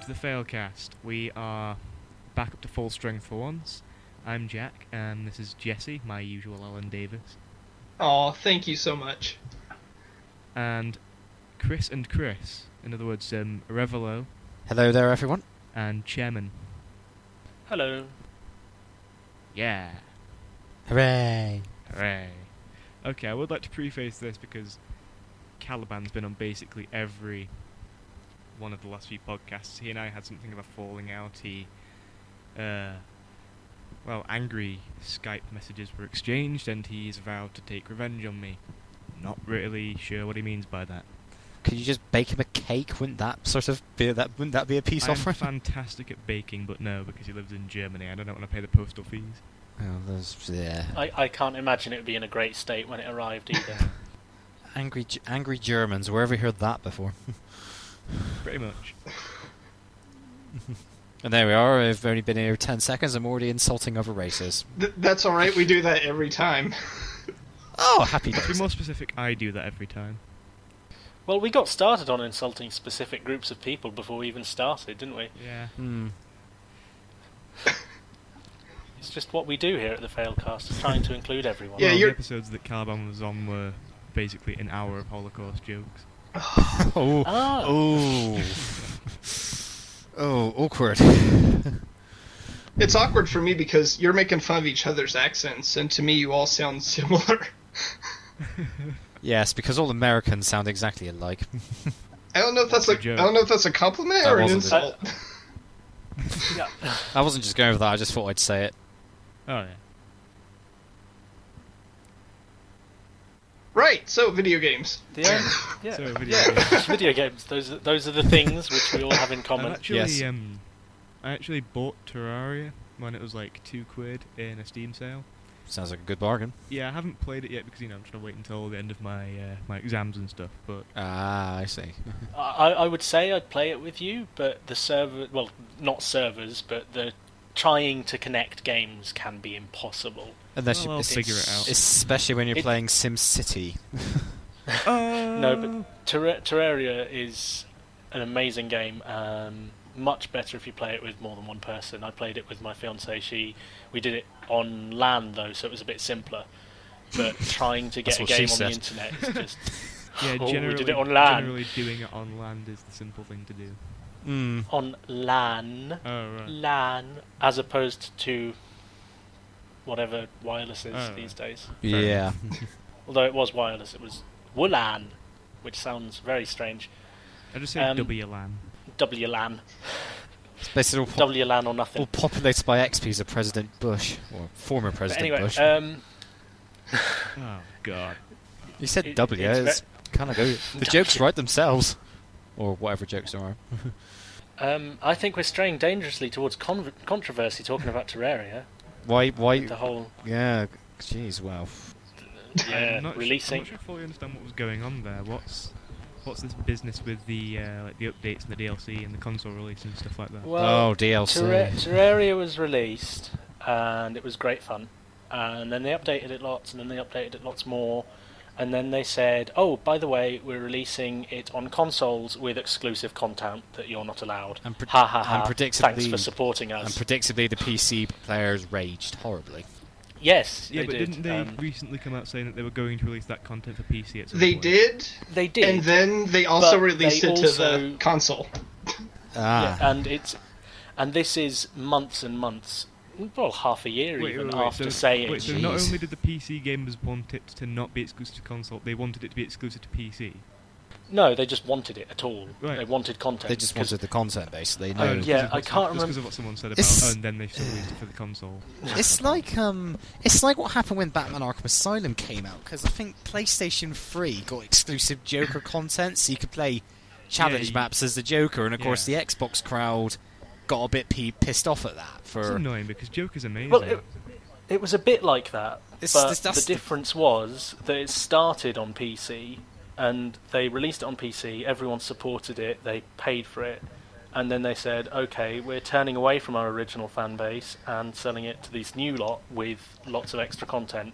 to the Failcast. We are back up to full strength for once. I'm Jack, and this is Jesse, my usual Alan Davis. Aw, thank you so much. And Chris and Chris, in other words, Revelo. Hello there, everyone. And Chairman. Hello. Yeah. Hooray. Hooray. Okay, I would like to preface this because Caliban's been on basically every one of the last few podcasts. He and I had something of a falling out. Angry Skype messages were exchanged, and he's vowed to take revenge on me. Not really sure what he means by that. Could you just bake him a cake? Wouldn't that be a peace offering? I'm fantastic at baking, but no, because he lives in Germany. I don't want to pay the postal fees. Oh, yeah. I can't imagine it would be in a great state when it arrived either. Angry Germans. Where have we heard that before? Pretty much. And there we are. I've only been here 10 seconds. I'm already insulting other races. That's alright, we do that every time. Oh, happy days. To be more specific, I do that every time. Well, we got started on insulting specific groups of people before we even started, didn't we? Yeah. It's just what we do here at the Failcast, trying to include everyone. Yeah, the episodes that Caliban was on were basically an hour of Holocaust jokes. Oh, awkward. It's awkward for me because you're making fun of each other's accents, and to me you all sound similar. Yes, because all Americans sound exactly alike. I don't know if that's a compliment That or an wasn't insult. Yeah. I wasn't just going for that. I just thought I'd say it. Oh, yeah. Right, so video games. Yeah. So, video games. Video games. Those are the things which we all have in common. I actually bought Terraria when it was like £2 in a Steam sale. Sounds like a good bargain. Yeah, I haven't played it yet because I'm trying to wait until the end of my my exams and stuff. But I see. I would say I'd play it with you, but the server, well, not servers, but the trying to connect games can be impossible. Unless I'll figure it out. Especially when you're playing SimCity. No, but Terraria is an amazing game. Much better if you play it with more than one person. I played it with my fiancée. We did it on LAN though, so it was a bit simpler. But trying to get a game on the internet is just... Yeah, we did it on LAN. Generally doing it on LAN is the simple thing to do. On LAN. Oh, right. LAN, as opposed to whatever wireless is these days. Yeah. Although it was wireless, it was WLAN, which sounds very strange. I just say WLAN. WLAN. It's basically all WLAN or nothing. all populated by XPs of President Bush, or former President Bush. Oh, God. You said W, it's kind of go. The jokes write themselves. Or whatever jokes there are. I think we're straying dangerously towards controversy talking about Terraria. Why? The whole... Yeah, jeez, wow. Yeah, I'm not releasing... I'm not sure I fully understand what was going on there. What's this business with the the updates and the DLC and the console release and stuff like that? Well, DLC. Terraria was released, and it was great fun. And then they updated it lots, and then they updated it lots more. And then they said, oh, by the way, we're releasing it on consoles with exclusive content that you're not allowed. And predictably, thanks for supporting us. And predictably, the PC players raged horribly. Yes, yeah, they but did. Didn't they recently come out saying that they were going to release that content for PC at some They point? did. They did. And then they also released it to the console. Ah. Yeah, and this is months and months, well, half a year after saying... Wait, so not only did the PC gamers want it to not be exclusive to console, they wanted it to be exclusive to PC? No, they just wanted it at all. Right. They wanted content. They just wanted the content, basically. No. Yeah, I can't remember... Just because of what someone said about, and then they still released it for the console. It's like what happened when Batman Arkham Asylum came out, because I think PlayStation 3 got exclusive Joker content, so you could play challenge maps as the Joker, and of course the Xbox crowd got a bit pissed off at that. It's annoying, because Joker's amazing. Well, it was a bit like that, but the difference was that it started on PC, and they released it on PC, everyone supported it, they paid for it, and then they said, okay, we're turning away from our original fan base and selling it to this new lot with lots of extra content,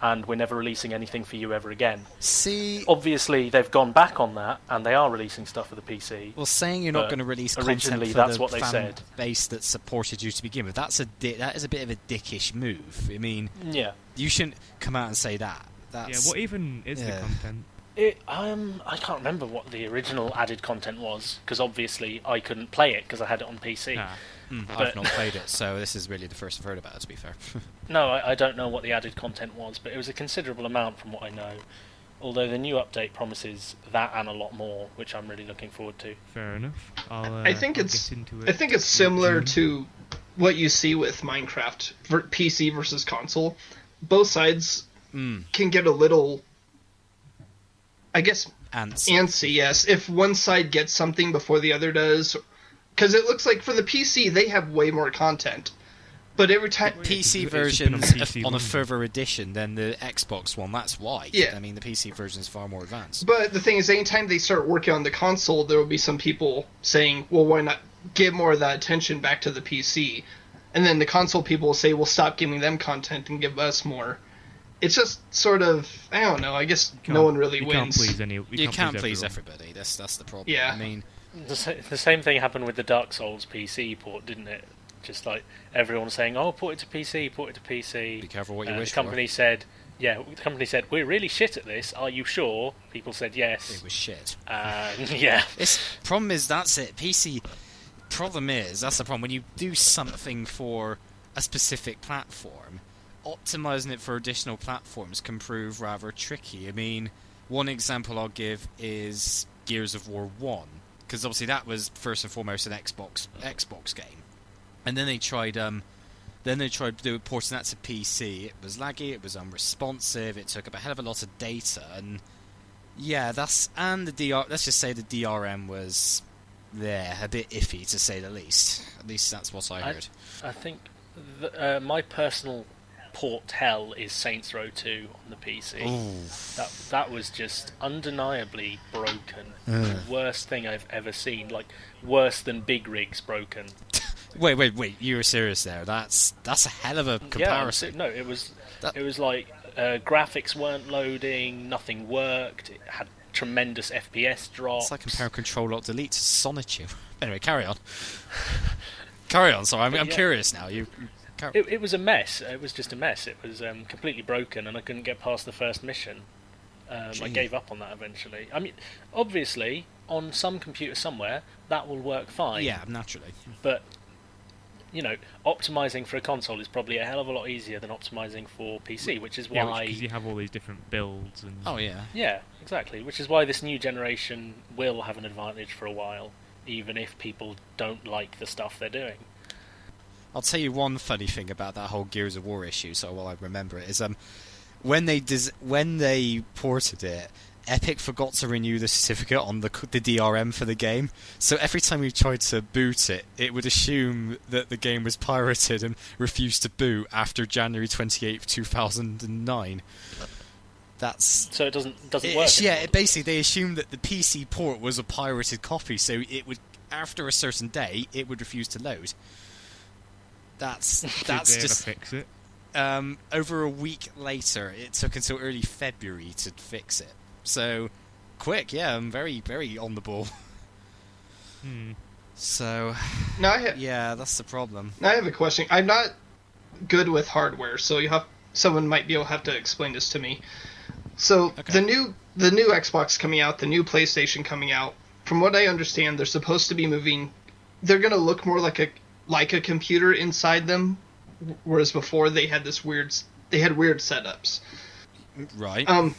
and we're never releasing anything for you ever again. See, obviously they've gone back on that, and they are releasing stuff for the PC. Well, saying you're not going to release originally content for that's the what they fan said. base that supported you to begin with, that is a bit of a dickish move. I mean, yeah, you shouldn't come out and say that. That's, what even is the content? I can't remember what the original added content was, because obviously I couldn't play it because I had it on PC. I've not played it, so this is really the first I've heard about it, to be fair. No, I don't know what the added content was, but it was a considerable amount from what I know. Although the new update promises that and a lot more, which I'm really looking forward to. Fair enough. I think it's similar to what you see with Minecraft for PC versus console. Both sides can get a little, I guess, antsy. Yes, if one side gets something before the other does, because it looks like for the PC they have way more content. But every time PC version's on a further edition than the Xbox one, that's why. Yeah. I mean, the PC version is far more advanced. But the thing is, anytime they start working on the console, there will be some people saying, well, why not give more of that attention back to the PC? And then the console people will say, well, stop giving them content and give us more. It's just sort of, I don't know, I guess no one really wins. You can't please everybody, that's the problem. Yeah. I mean, the same thing happened with the Dark Souls PC port, didn't it? Just like everyone saying, "Oh, port it to PC, port it to PC." Be careful what you wish for. The company said, "We're really shit at this. Are you sure?" People said yes. It was shit. Yeah. Problem is, that's it. PC. Problem is, that's the problem. When you do something for a specific platform, optimizing it for additional platforms can prove rather tricky. I mean, one example I'll give is Gears of War 1, because obviously that was first and foremost an Xbox game. And then they tried porting that to PC. It was laggy, it was unresponsive, it took up a hell of a lot of data, and let's just say the DRM was a bit iffy, to say the least. At least that's what I heard. I think my personal port hell is Saints Row 2 on the PC. Ooh. That was just undeniably broken. The worst thing I've ever seen. Like, worse than Big Rigs broken. Wait! You were serious there? That's a hell of a comparison. Yeah, it was like graphics weren't loading, nothing worked. It had tremendous FPS drops. It's like comparing Control-Alt-Delete to Sonichu. Anyway, carry on. Carry on. Sorry, I'm curious now. It was a mess. It was just a mess. It was completely broken, and I couldn't get past the first mission. I gave up on that eventually. I mean, obviously, on some computer somewhere, that will work fine. Yeah, naturally. But optimizing for a console is probably a hell of a lot easier than optimizing for PC, which is why... because you have all these different builds and... Oh, yeah. Yeah, exactly. Which is why this new generation will have an advantage for a while, even if people don't like the stuff they're doing. I'll tell you one funny thing about that whole Gears of War issue, so while I remember it, is when they ported it, Epic forgot to renew the certificate on the DRM for the game, so every time you tried to boot it, it would assume that the game was pirated and refused to boot after January 28th, 2009. So it doesn't work. Yeah, basically they assumed that the PC port was a pirated copy, so it would, after a certain day, it would refuse to load. That's just fix it. Over a week later, it took until early February to fix it. So, quick, yeah, I'm very, very on the ball. So, that's the problem. Now I have a question. I'm not good with hardware, so someone might be able to have to explain this to me. So, the new Xbox coming out, the new PlayStation coming out, from what I understand, they're supposed to be they're going to look more like a computer inside them, whereas before they had weird setups. Right.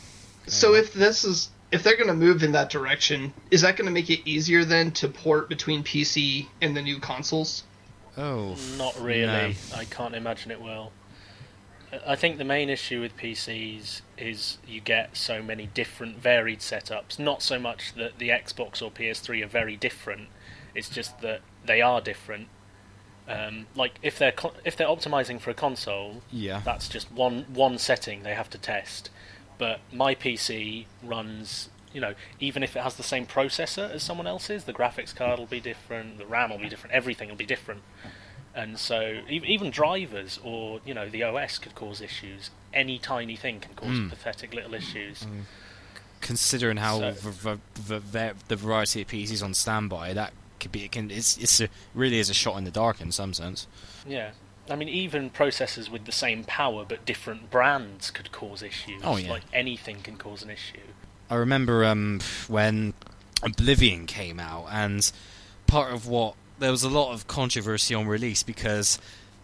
So if they're going to move in that direction, is that going to make it easier then to port between PC and the new consoles? Oh, not really. No. I can't imagine it will. I think the main issue with PCs is you get so many different varied setups. Not so much that the Xbox or PS3 are very different. It's just that they are different. Like if they're optimizing for a console, that's just one setting they have to test. But my PC runs, even if it has the same processor as someone else's, the graphics card will be different, the RAM will be different, everything will be different. And so even drivers or the OS could cause issues. Any tiny thing can cause pathetic little issues. Considering how the variety of PCs on standby, that could be really is a shot in the dark in some sense. Yeah. I mean, even processors with the same power but different brands could cause issues. Oh, yeah. Like, anything can cause an issue. I remember when Oblivion came out, and there was a lot of controversy on release because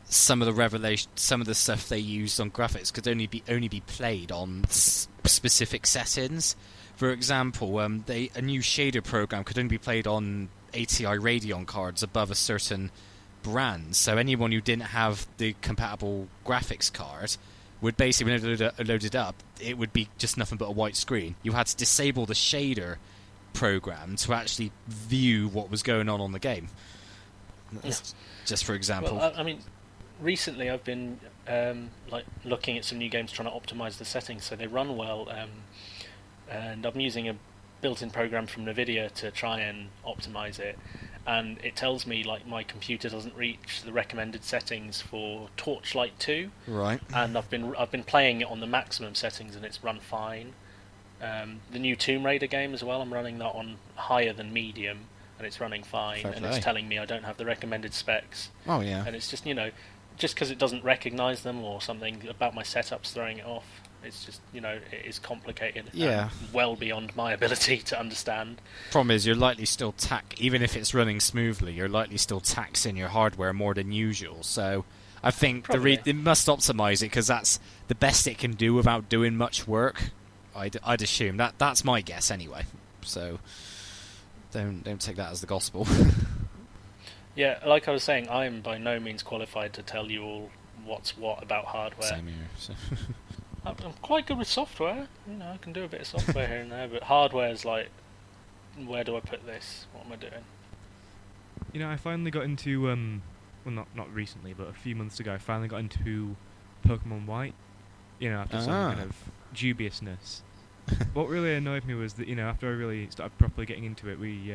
some of the stuff they used on graphics could only be played on specific settings. For example, a new shader program could only be played on ATI Radeon cards above a certain brand. So anyone who didn't have the compatible graphics card would basically, when it loaded up, it would be just nothing but a white screen. You had to disable the shader program to actually view what was going on the game. Just for example. Well, I mean, recently I've been looking at some new games trying to optimize the settings so they run well, and I'm using a built-in program from NVIDIA to try and optimize it, and it tells me my computer doesn't reach the recommended settings for Torchlight 2. Right. And I've been playing it on the maximum settings and it's run fine. The new Tomb Raider game as well, I'm running that on higher than medium and it's running fine. Fair and play. It's telling me I don't have the recommended specs. Oh yeah. And it's just just because it doesn't recognize them or something about my setups throwing it off. It's just, it is complicated. Yeah. And well beyond my ability to understand. Problem is, you're likely still even if it's running smoothly, you're likely still taxing your hardware more than usual. So I think it must optimize it because that's the best it can do without doing much work. I'd assume that's my guess anyway. So don't take that as the gospel. Yeah, like I was saying, I am by no means qualified to tell you all what's what about hardware. Same here. So. I'm quite good with software. I can do a bit of software here and there, but hardware's like, where do I put this? What am I doing? I finally got into well, not recently, but a few months ago, I finally got into Pokemon White. After some kind of dubiousness. What really annoyed me was that after I really started properly getting into it, we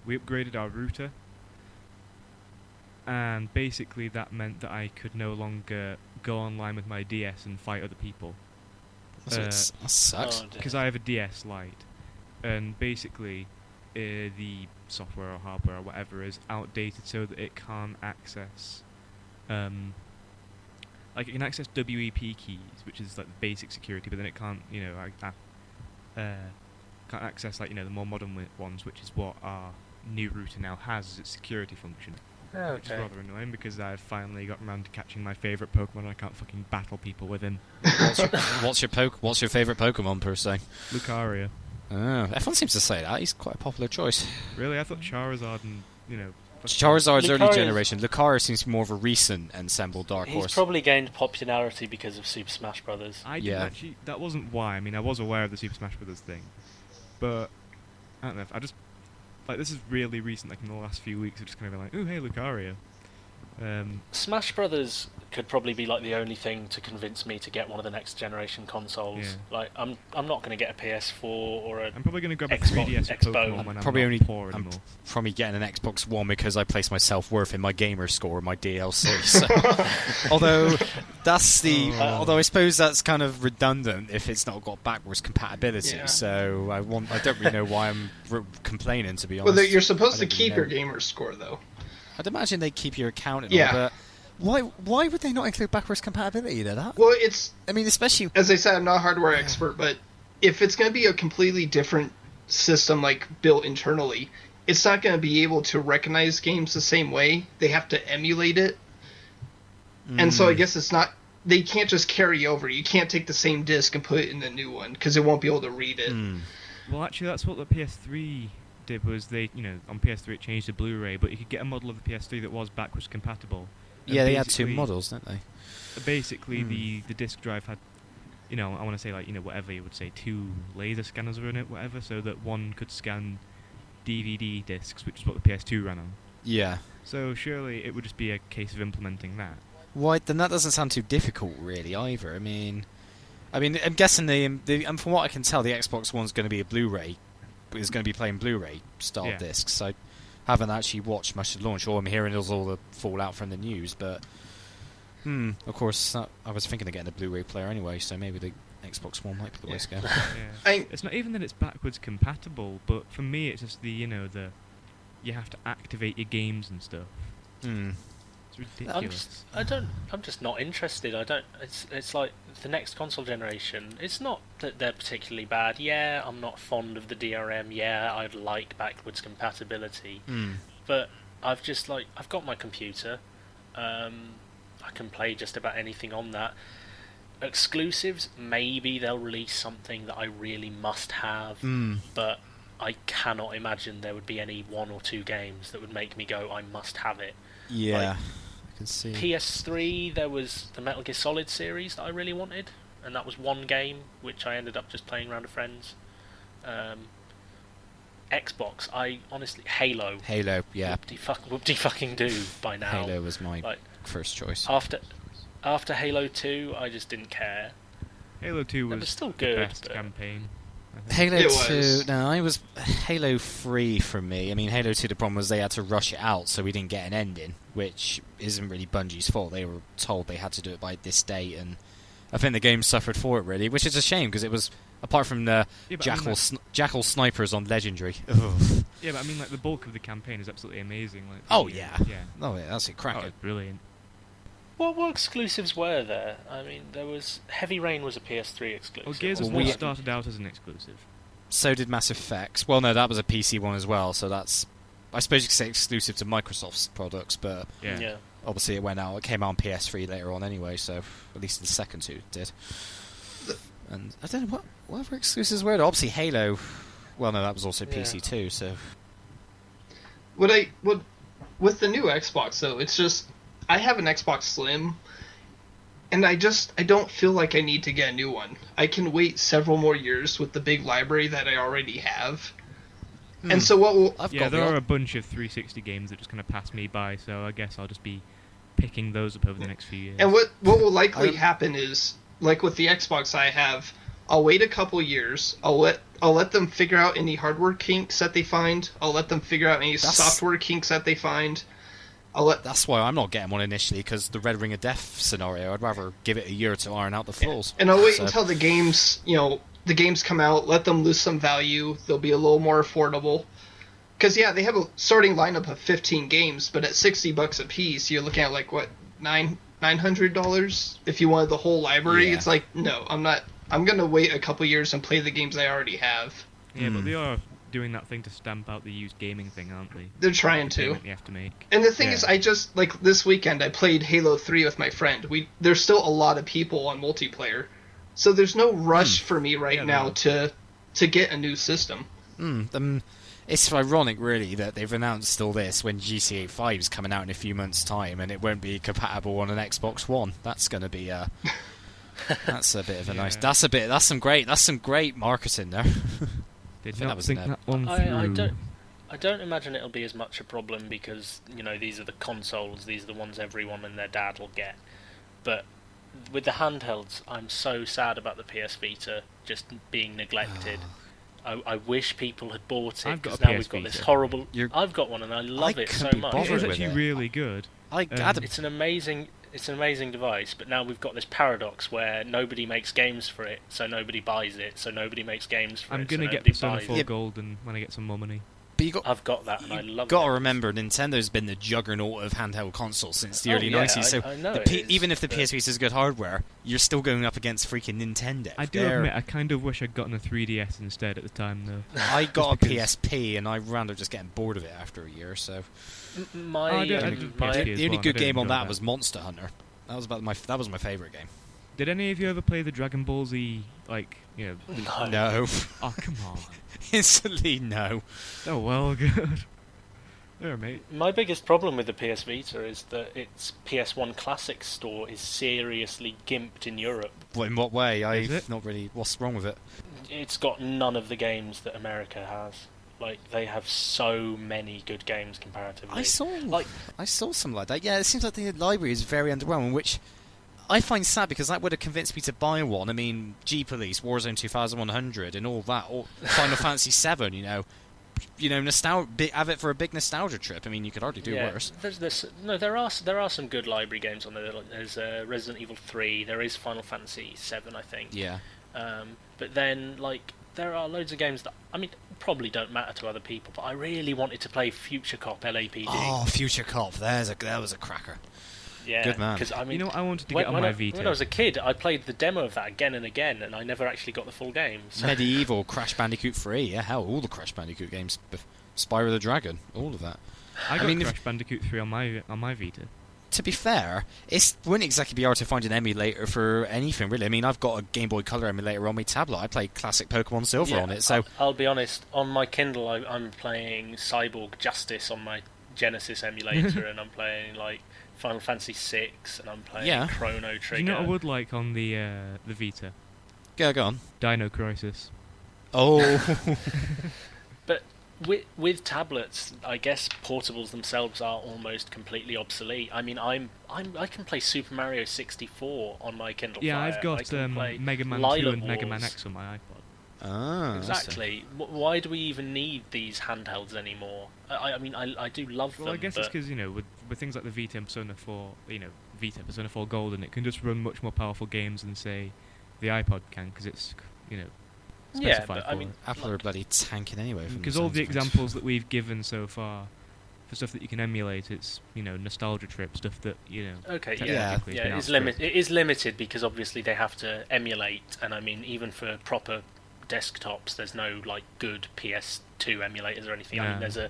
upgraded our router. And basically that meant that I could no longer go online with my DS and fight other people. That sucks. Because I have a DS Lite, and basically the software or hardware or whatever is outdated so that it can't access... it can access WEP keys, which is like the basic security, but then it can't, can't access the more modern ones, which is what our new router now has as its security function. Okay. Which is rather annoying because I've finally got around to catching my favourite Pokemon and I can't fucking battle people with him. What's your favourite Pokemon per se? Lucario. Everyone seems to say that. He's quite a popular choice. Really? I thought Charizard and, Charizard's early generation. Lucario seems to be more of a recent ensemble dark horse. He's probably gained popularity because of Super Smash Brothers. I didn't actually... That wasn't why. I mean, I was aware of the Super Smash Brothers thing. But, I don't know. I just... this is really recent, in the last few weeks, I've just kind of been like, ooh, hey, Lucario. Smash Brothers could probably be the only thing to convince me to get one of the next generation consoles. Yeah. I'm not going to get a PS4 or a I'm probably going to grab a Xbox, 3DS or Pokemon when I'm not poor anymore. I'm probably getting an Xbox One because I place my self-worth in my gamer score, my DLC. So. Although although I suppose that's kind of redundant if it's not got backwards compatibility. Yeah. So I don't really know why I'm complaining, to be honest. Well, you're supposed to keep your gamer score though. I'd imagine they keep your account and all, but why would they not include backwards compatibility there? Well, it's... I mean, especially... As I said, I'm not a hardware expert, but if it's going to be a completely different system, built internally, it's not going to be able to recognize games the same way. They have to emulate it. And so I guess it's not... They can't just carry over. You can't take the same disc and put it in the new one, because it won't be able to read it. Well, actually, that's what the PS3... did was they, on PS3 it changed to Blu-ray, but you could get a model of the PS3 that was backwards compatible. Yeah, they had two models, didn't they? Basically, the disc drive had, I want to say whatever you would say, 2 laser scanners were in it, whatever, so that one could scan DVD discs, which is what the PS2 ran on. Yeah. So surely it would just be a case of implementing that. Why? Then that doesn't sound too difficult, really, either. I mean, I'm guessing and from what I can tell, the Xbox One's going to be a Blu-ray. Is going to be playing Blu-ray style discs. So haven't actually watched much of the launch. All I'm hearing is all the fallout from the news, but of course, I was thinking of getting a Blu-ray player anyway, so maybe the Xbox One might be the way to go. It's not even that it's backwards compatible, but for me it's just the you have to activate your games and stuff. It's ridiculous. I'm just not interested. It's like the next console generation. It's not that they're particularly bad. Yeah, I'm not fond of the DRM. Yeah, I'd like backwards compatibility. But I've got my computer. I can play just about anything on that. Exclusives, maybe they'll release something that I really must have, but I cannot imagine there would be any 1 or 2 games that would make me go, I must have it. Yeah, I can see. PS3, there was the Metal Gear Solid series that I really wanted, and that was one game, which I ended up just playing around with friends. Xbox, I honestly... Halo, yeah. Whoop-de fucking do by now. Halo was my first choice. After Halo 2, I just didn't care. Halo 2 was still good, the best campaign. Halo 2... No, I was Halo 3 for me. I mean, Halo 2, the problem was they had to rush it out, so we didn't get an ending, which isn't really Bungie's fault. They were told they had to do it by this date, and I think the game suffered for it, really, which is a shame, because it was... Apart from the Jackal snipers on Legendary. Ugh. Yeah, but I mean, the bulk of the campaign is absolutely amazing. Yeah, that's cracking. Oh, it's brilliant. What exclusives were there? I mean, there was... Heavy Rain was a PS3 exclusive. Well, Gears of War started out as an exclusive. So did Mass Effect. Well, no, that was a PC one as well, so that's... I suppose you could say exclusive to Microsoft's products, but... Yeah. Obviously it came out on PS3 later on anyway, so at least the second two did. And I don't know what other exclusives were there. Obviously Halo. Well, no, that was also PC too. So, with the new Xbox though, it's just I have an Xbox Slim, and I don't feel like I need to get a new one. I can wait several more years with the big library that I already have. And so what will... there are a bunch of 360 games that just kind of pass me by, so I guess I'll just be picking those up over the next few years. And what will likely happen is, like with the Xbox I have, I'll wait a couple years. I'll let them figure out any hardware kinks that they find. I'll let them figure out any software kinks that they find. That's why I'm not getting one initially, because the Red Ring of Death scenario, I'd rather give it a year to iron out the flaws. And I'll wait until the games, the games come out, let them lose some value. They'll be a little more affordable. Because, they have a starting lineup of 15 games, but at $60 a piece, you're looking at, like, what, $900 if you wanted the whole library? Yeah. It's like, no, I'm not. I'm going to wait a couple years and play the games I already have. Yeah, but they are doing that thing to stamp out the used gaming thing, aren't they? They're trying to. You have to make. And the thing is, I just, like, this weekend, I played Halo 3 with my friend. There's still a lot of people on multiplayer. So there's no rush for me now to get a new system. It's ironic, really, that they've announced all this when GTA 5 is coming out in a few months' time, and it won't be compatible on an Xbox One. That's going to be that's a bit of a nice. That's some great marketing there. Did not think that one through. I don't imagine it'll be as much a problem because these are the consoles. These are the ones everyone and their dad will get. But with the handhelds, I'm so sad about the PS Vita just being neglected. I wish people had bought it, because now we've got this horrible... I've got one and I love it so much. It's actually really good. It's an amazing device, but now we've got this paradox where nobody makes games for it, so nobody buys it, so nobody makes games for it, I'm going to get Persona 4 Gold when I get some more money. But I've got that and I love it. Got to remember, Nintendo's been the juggernaut of handheld consoles since the early 90s, so I know even if the PS Vita is good hardware, you're still going up against freaking Nintendo. I do admit, I kind of wish I'd gotten a 3DS instead at the time, though. I got a PSP, and I wound up just getting bored of it after a year, so... The only good game on that was Monster Hunter. That was my favourite game. Did any of you ever play the Dragon Ball Z, No. Oh, come on. Instantly no. Oh, well, good. There, mate. My biggest problem with the PS Vita is that its PS1 Classic store is seriously gimped in Europe. Well, in what way? Not really... What's wrong with it? It's got none of the games that America has. They have so many good games comparatively. I saw some like that. Yeah, it seems like the library is very underwhelming, which I find sad because that would have convinced me to buy one. I mean, G-Police, Warzone 2100 and all that, or Final Fantasy 7, have it for a big nostalgia trip. I mean, you could hardly do worse. There are some good library games on there. There's Resident Evil 3. There is Final Fantasy 7, I think. Yeah. But then, there are loads of games that, I mean, probably don't matter to other people, but I really wanted to play Future Cop LAPD. Oh, Future Cop. That was a cracker. Yeah, good man. Because I mean, I wanted to get on my Vita. When I was a kid, I played the demo of that again and again, and I never actually got the full game. So. Medieval, Crash Bandicoot 3, yeah, hell, all the Crash Bandicoot games, Spyro the Dragon, all of that. I got Crash Bandicoot 3 on my Vita. To be fair, it wouldn't exactly be hard to find an emulator for anything, really. I mean, I've got a Game Boy Color emulator on my tablet. I play classic Pokemon Silver on it, so... I'll be honest, on my Kindle, I'm playing Cyborg Justice on my Genesis emulator, and I'm playing, Final Fantasy 6, and I'm playing Chrono Trigger. Do you know what I would like on the Vita? Go on. Dino Crisis. Oh... But with tablets, I guess portables themselves are almost completely obsolete. I mean, I can play Super Mario 64 on my Kindle Fire. Yeah, I've got Mega Man 2 and Mega Man X on my iPod. Ah, exactly. Why do we even need these handhelds anymore? I mean, I do love them. Well, I guess it's because, with things like the Vita and Persona 4, Vita, Persona 4 Gold, and it can just run much more powerful games than, say, the iPod can, because it's, yeah, but I mean, Apple are bloody tanking anyway. Because all the examples that we've given so far for stuff that you can emulate, it's nostalgia trip stuff that Okay, yeah, it is limited because obviously they have to emulate, and I mean even for proper desktops, there's no good PS2 emulators or anything. No. I mean,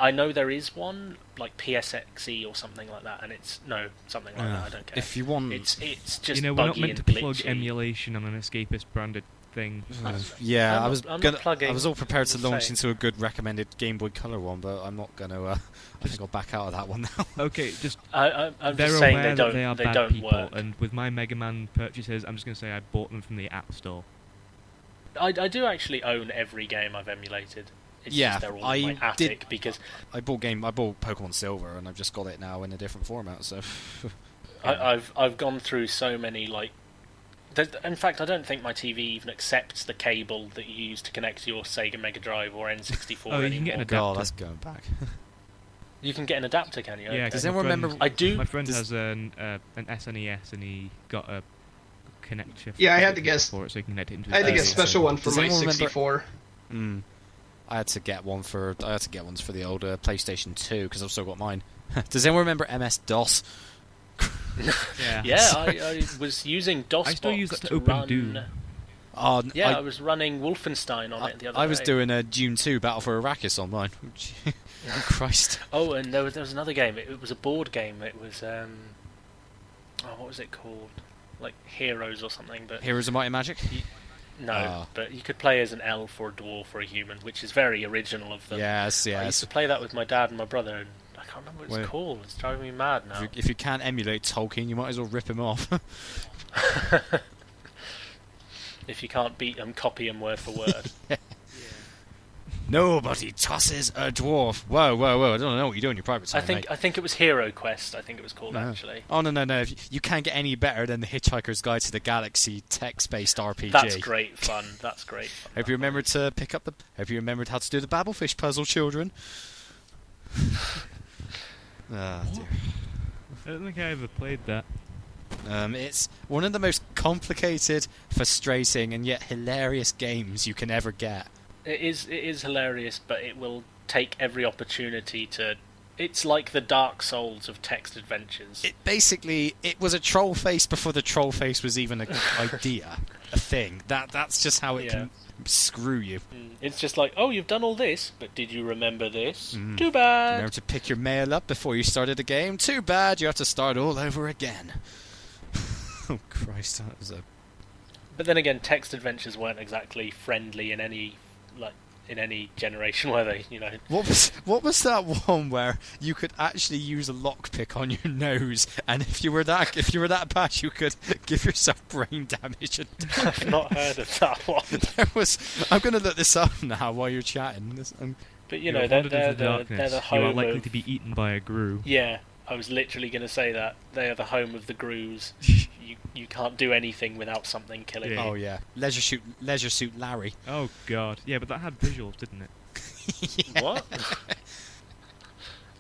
I know there is one like PSXE or something like that, and it's something like that. I don't care. If you want, it's just we're buggy not meant to and glitchy. plug emulation on an escapist branded thing. Yeah, I was all prepared to launch into a good recommended Game Boy Color one, but I'm not going to. I think I'll back out of that one now. Okay, just I'm they're just saying aware they that they are bad don't people, work. and with my Mega Man purchases, I'm just going to say I bought them from the App Store. I do actually own every game I've emulated. It's just they're all in my attic because I bought Pokemon Silver, and I've just got it now in a different format. So I've gone through so many in fact, I don't think my TV even accepts the cable that you use to connect to your Sega Mega Drive or N64 anymore. You can get an adapter. Oh, that's going back. You can get an adapter, can you? Yeah. Does anyone remember? I do. My friend has an SNES, and he got a connector. Yeah, I had to guess. For it, so he can connect it into I had to get a special one for my 64. I had to get ones for the older PlayStation 2 because I've still got mine. Does anyone remember MS-DOS? Yeah, I was using DOS. I still use that to open run... Doom. I was running Wolfenstein on it the other day. I was doing a Dune 2 Battle for Arrakis on mine. Oh, Christ. Oh, and there was another game. It was a board game. It was what was it called? Like Heroes or something. But Heroes of Might and Magic? But you could play as an elf or a dwarf or a human, which is very original of them. Yes. I used to play that with my dad and my brother, and I can't remember what it's called. It's driving me mad now. If you can't emulate Tolkien, you might as well rip him off. If you can't beat them, copy them word for word. Nobody tosses a dwarf. Whoa! I don't know what you do in your private time, I think it was Hero Quest. I think it was called actually. Oh no! You can't get any better than the Hitchhiker's Guide to the Galaxy text-based RPG. That's great fun. Hope you remembered to Hope you remembered how to do the Babblefish puzzle, children. Dear. I don't think I ever played that. It's one of the most complicated, frustrating, and yet hilarious games you can ever get. It is hilarious, but it will take every opportunity to... It's like the Dark Souls of text adventures. It was a troll face before the troll face was even an idea, a thing. That's just how it can screw you. It's just like, oh, you've done all this, but did you remember this? Too bad. Remember to pick your mail up before you started the game? Too bad, you have to start all over again. Oh, Christ, that was a... But then again, text adventures weren't exactly friendly in any generation, were they? What was that one where you could actually use a lockpick on your nose, and if you were that bad, you could give yourself brain damage? I've not heard of that one. I'm going to look this up now while you're chatting. But they're the home. You are likely to be eaten by a grue. Yeah, I was literally going to say that. They are the home of the grues. You can't do anything without something killing you. Oh yeah, Leisure Suit Larry. Oh god, yeah, but that had visuals, didn't it? What?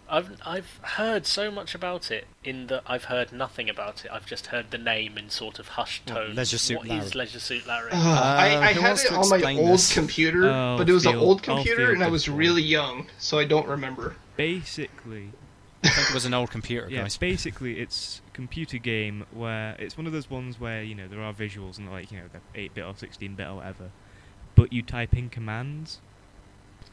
I've heard so much about it in that I've heard nothing about it. I've just heard the name in sort of hushed tones. Leisure Suit What Larry. is Leisure Suit Larry? I who had wants it to on my explain old this? computer, Oh, but it was an old I'll computer, and I field was this one. really young, so I don't remember. Basically, I think it was an old computer, yeah, guys. basically it's a computer game where it's one of those ones where, you know, there are visuals and like, you know, they're 8-bit or 16-bit or whatever, but you type in commands,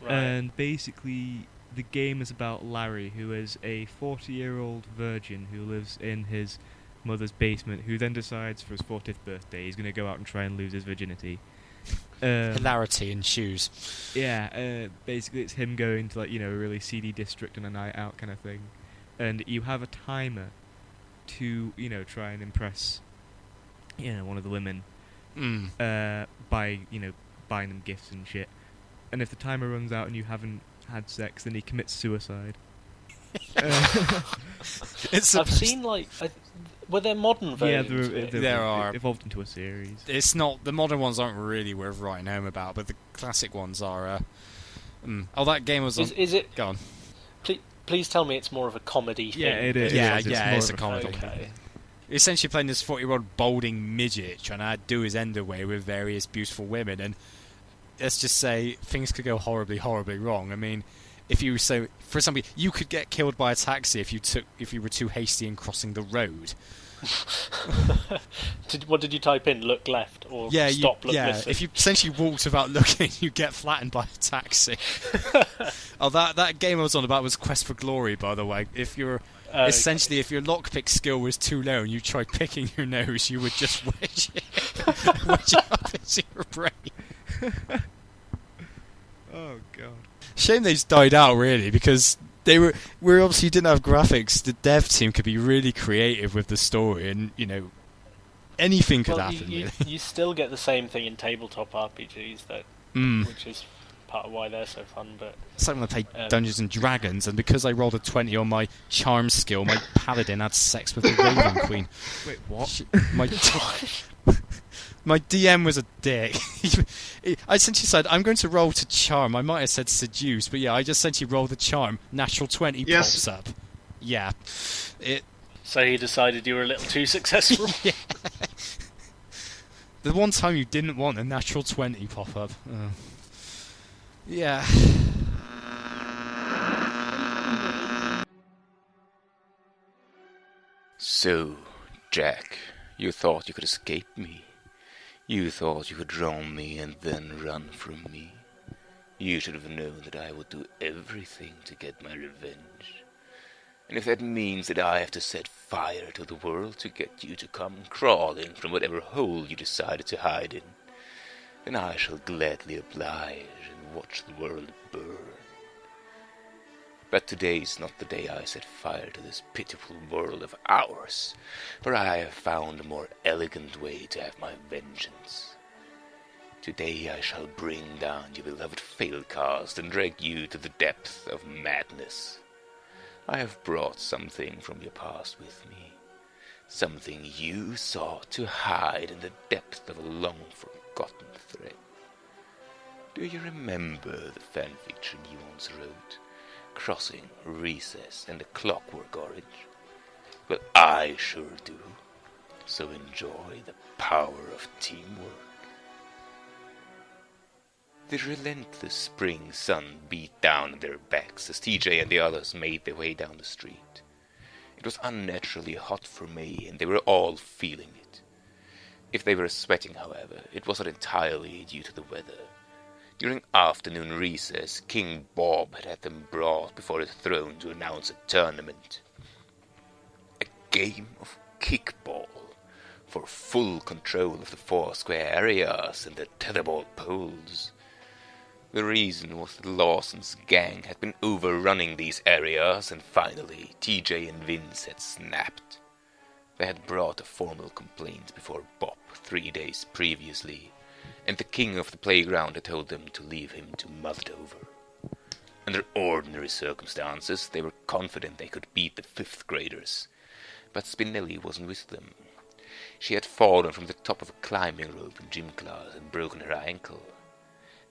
Right. and basically the game is about Larry, who is a 40-year-old virgin who lives in his mother's basement, who then decides for his 40th birthday he's going to go out and try and lose his virginity. Hilarity ensues. Yeah, basically it's him going to, like, you know, a really seedy district on a night out kind of thing, and you have a timer to, you know, try and impress, you know, one of the women by, you know, buying them gifts and shit. And if the timer runs out and you haven't had sex, then he commits suicide. I've seen like, were there modern versions? Yeah, There are. It evolved into a series. It's not, the modern ones aren't really worth writing home about, but the classic ones are. Oh, that game was on. Is it? Go on. Please tell me it's more of a comedy thing. Yeah, it is. Yeah, It's yeah, more it's of a comedy. Okay. You're essentially playing this 40-year-old balding midget trying to do his end away with various beautiful women, and let's just say things could go horribly, horribly wrong. I mean, if you so for example, you could get killed by a taxi if you were too hasty in crossing the road. What did you type in? Look left or Yeah, stop, look, listen? if you essentially walked without looking, you get flattened by a taxi. Oh, that game I was on about was Quest for Glory, by the way. If you're essentially, if your lockpick skill was too low and you tried picking your nose, you would just wedge it up into your brain. Oh god. Shame they've died out, really, because we obviously didn't have graphics. The dev team could be really creative with the story, and you know, anything could happen. You still get the same thing in tabletop RPGs, though, which is part of why they're so fun. But it's like when I played Dungeons and Dragons, and because I rolled a 20 on my charm skill, my paladin had sex with the Raven Queen. Wait, what? My DM was a dick. I essentially said, I'm going to roll to charm. I might have said seduce, but yeah, I just essentially rolled the charm. Natural 20 pops up. Yeah. So he decided you were a little too successful? Yeah. The one time you didn't want a natural 20 pop up. Yeah. So, Jack, you thought you could escape me. You thought you could drown me and then run from me. You should have known that I would do everything to get my revenge. And if that means that I have to set fire to the world to get you to come crawling from whatever hole you decided to hide in, then I shall gladly oblige and watch the world burn. But today's not the day I set fire to this pitiful world of ours, for I have found a more elegant way to have my vengeance. Today I shall bring down your beloved Failcast and drag you to the depth of madness. I have brought something from your past with me, something you sought to hide in the depth of a long-forgotten thread. Do you remember the fanfiction you once wrote? Crossing, Recess, and the Clockwork Orange? Well, I sure do. So enjoy the power of teamwork. The relentless spring sun beat down on their backs as TJ and the others made their way down the street. It was unnaturally hot for May, and they were all feeling it. If they were sweating, however, it wasn't entirely due to the weather. During afternoon recess, King Bob had them brought before his throne to announce a tournament. A game of kickball for full control of the 4 square areas and the tetherball poles. The reason was that Lawson's gang had been overrunning these areas, and finally TJ and Vince had snapped. They had brought a formal complaint before Bob 3 days previously, and the king of the playground had told them to leave him to mull it over. Under ordinary circumstances, they were confident they could beat the 5th graders, but Spinelli wasn't with them. She had fallen from the top of a climbing rope in gym class and broken her ankle.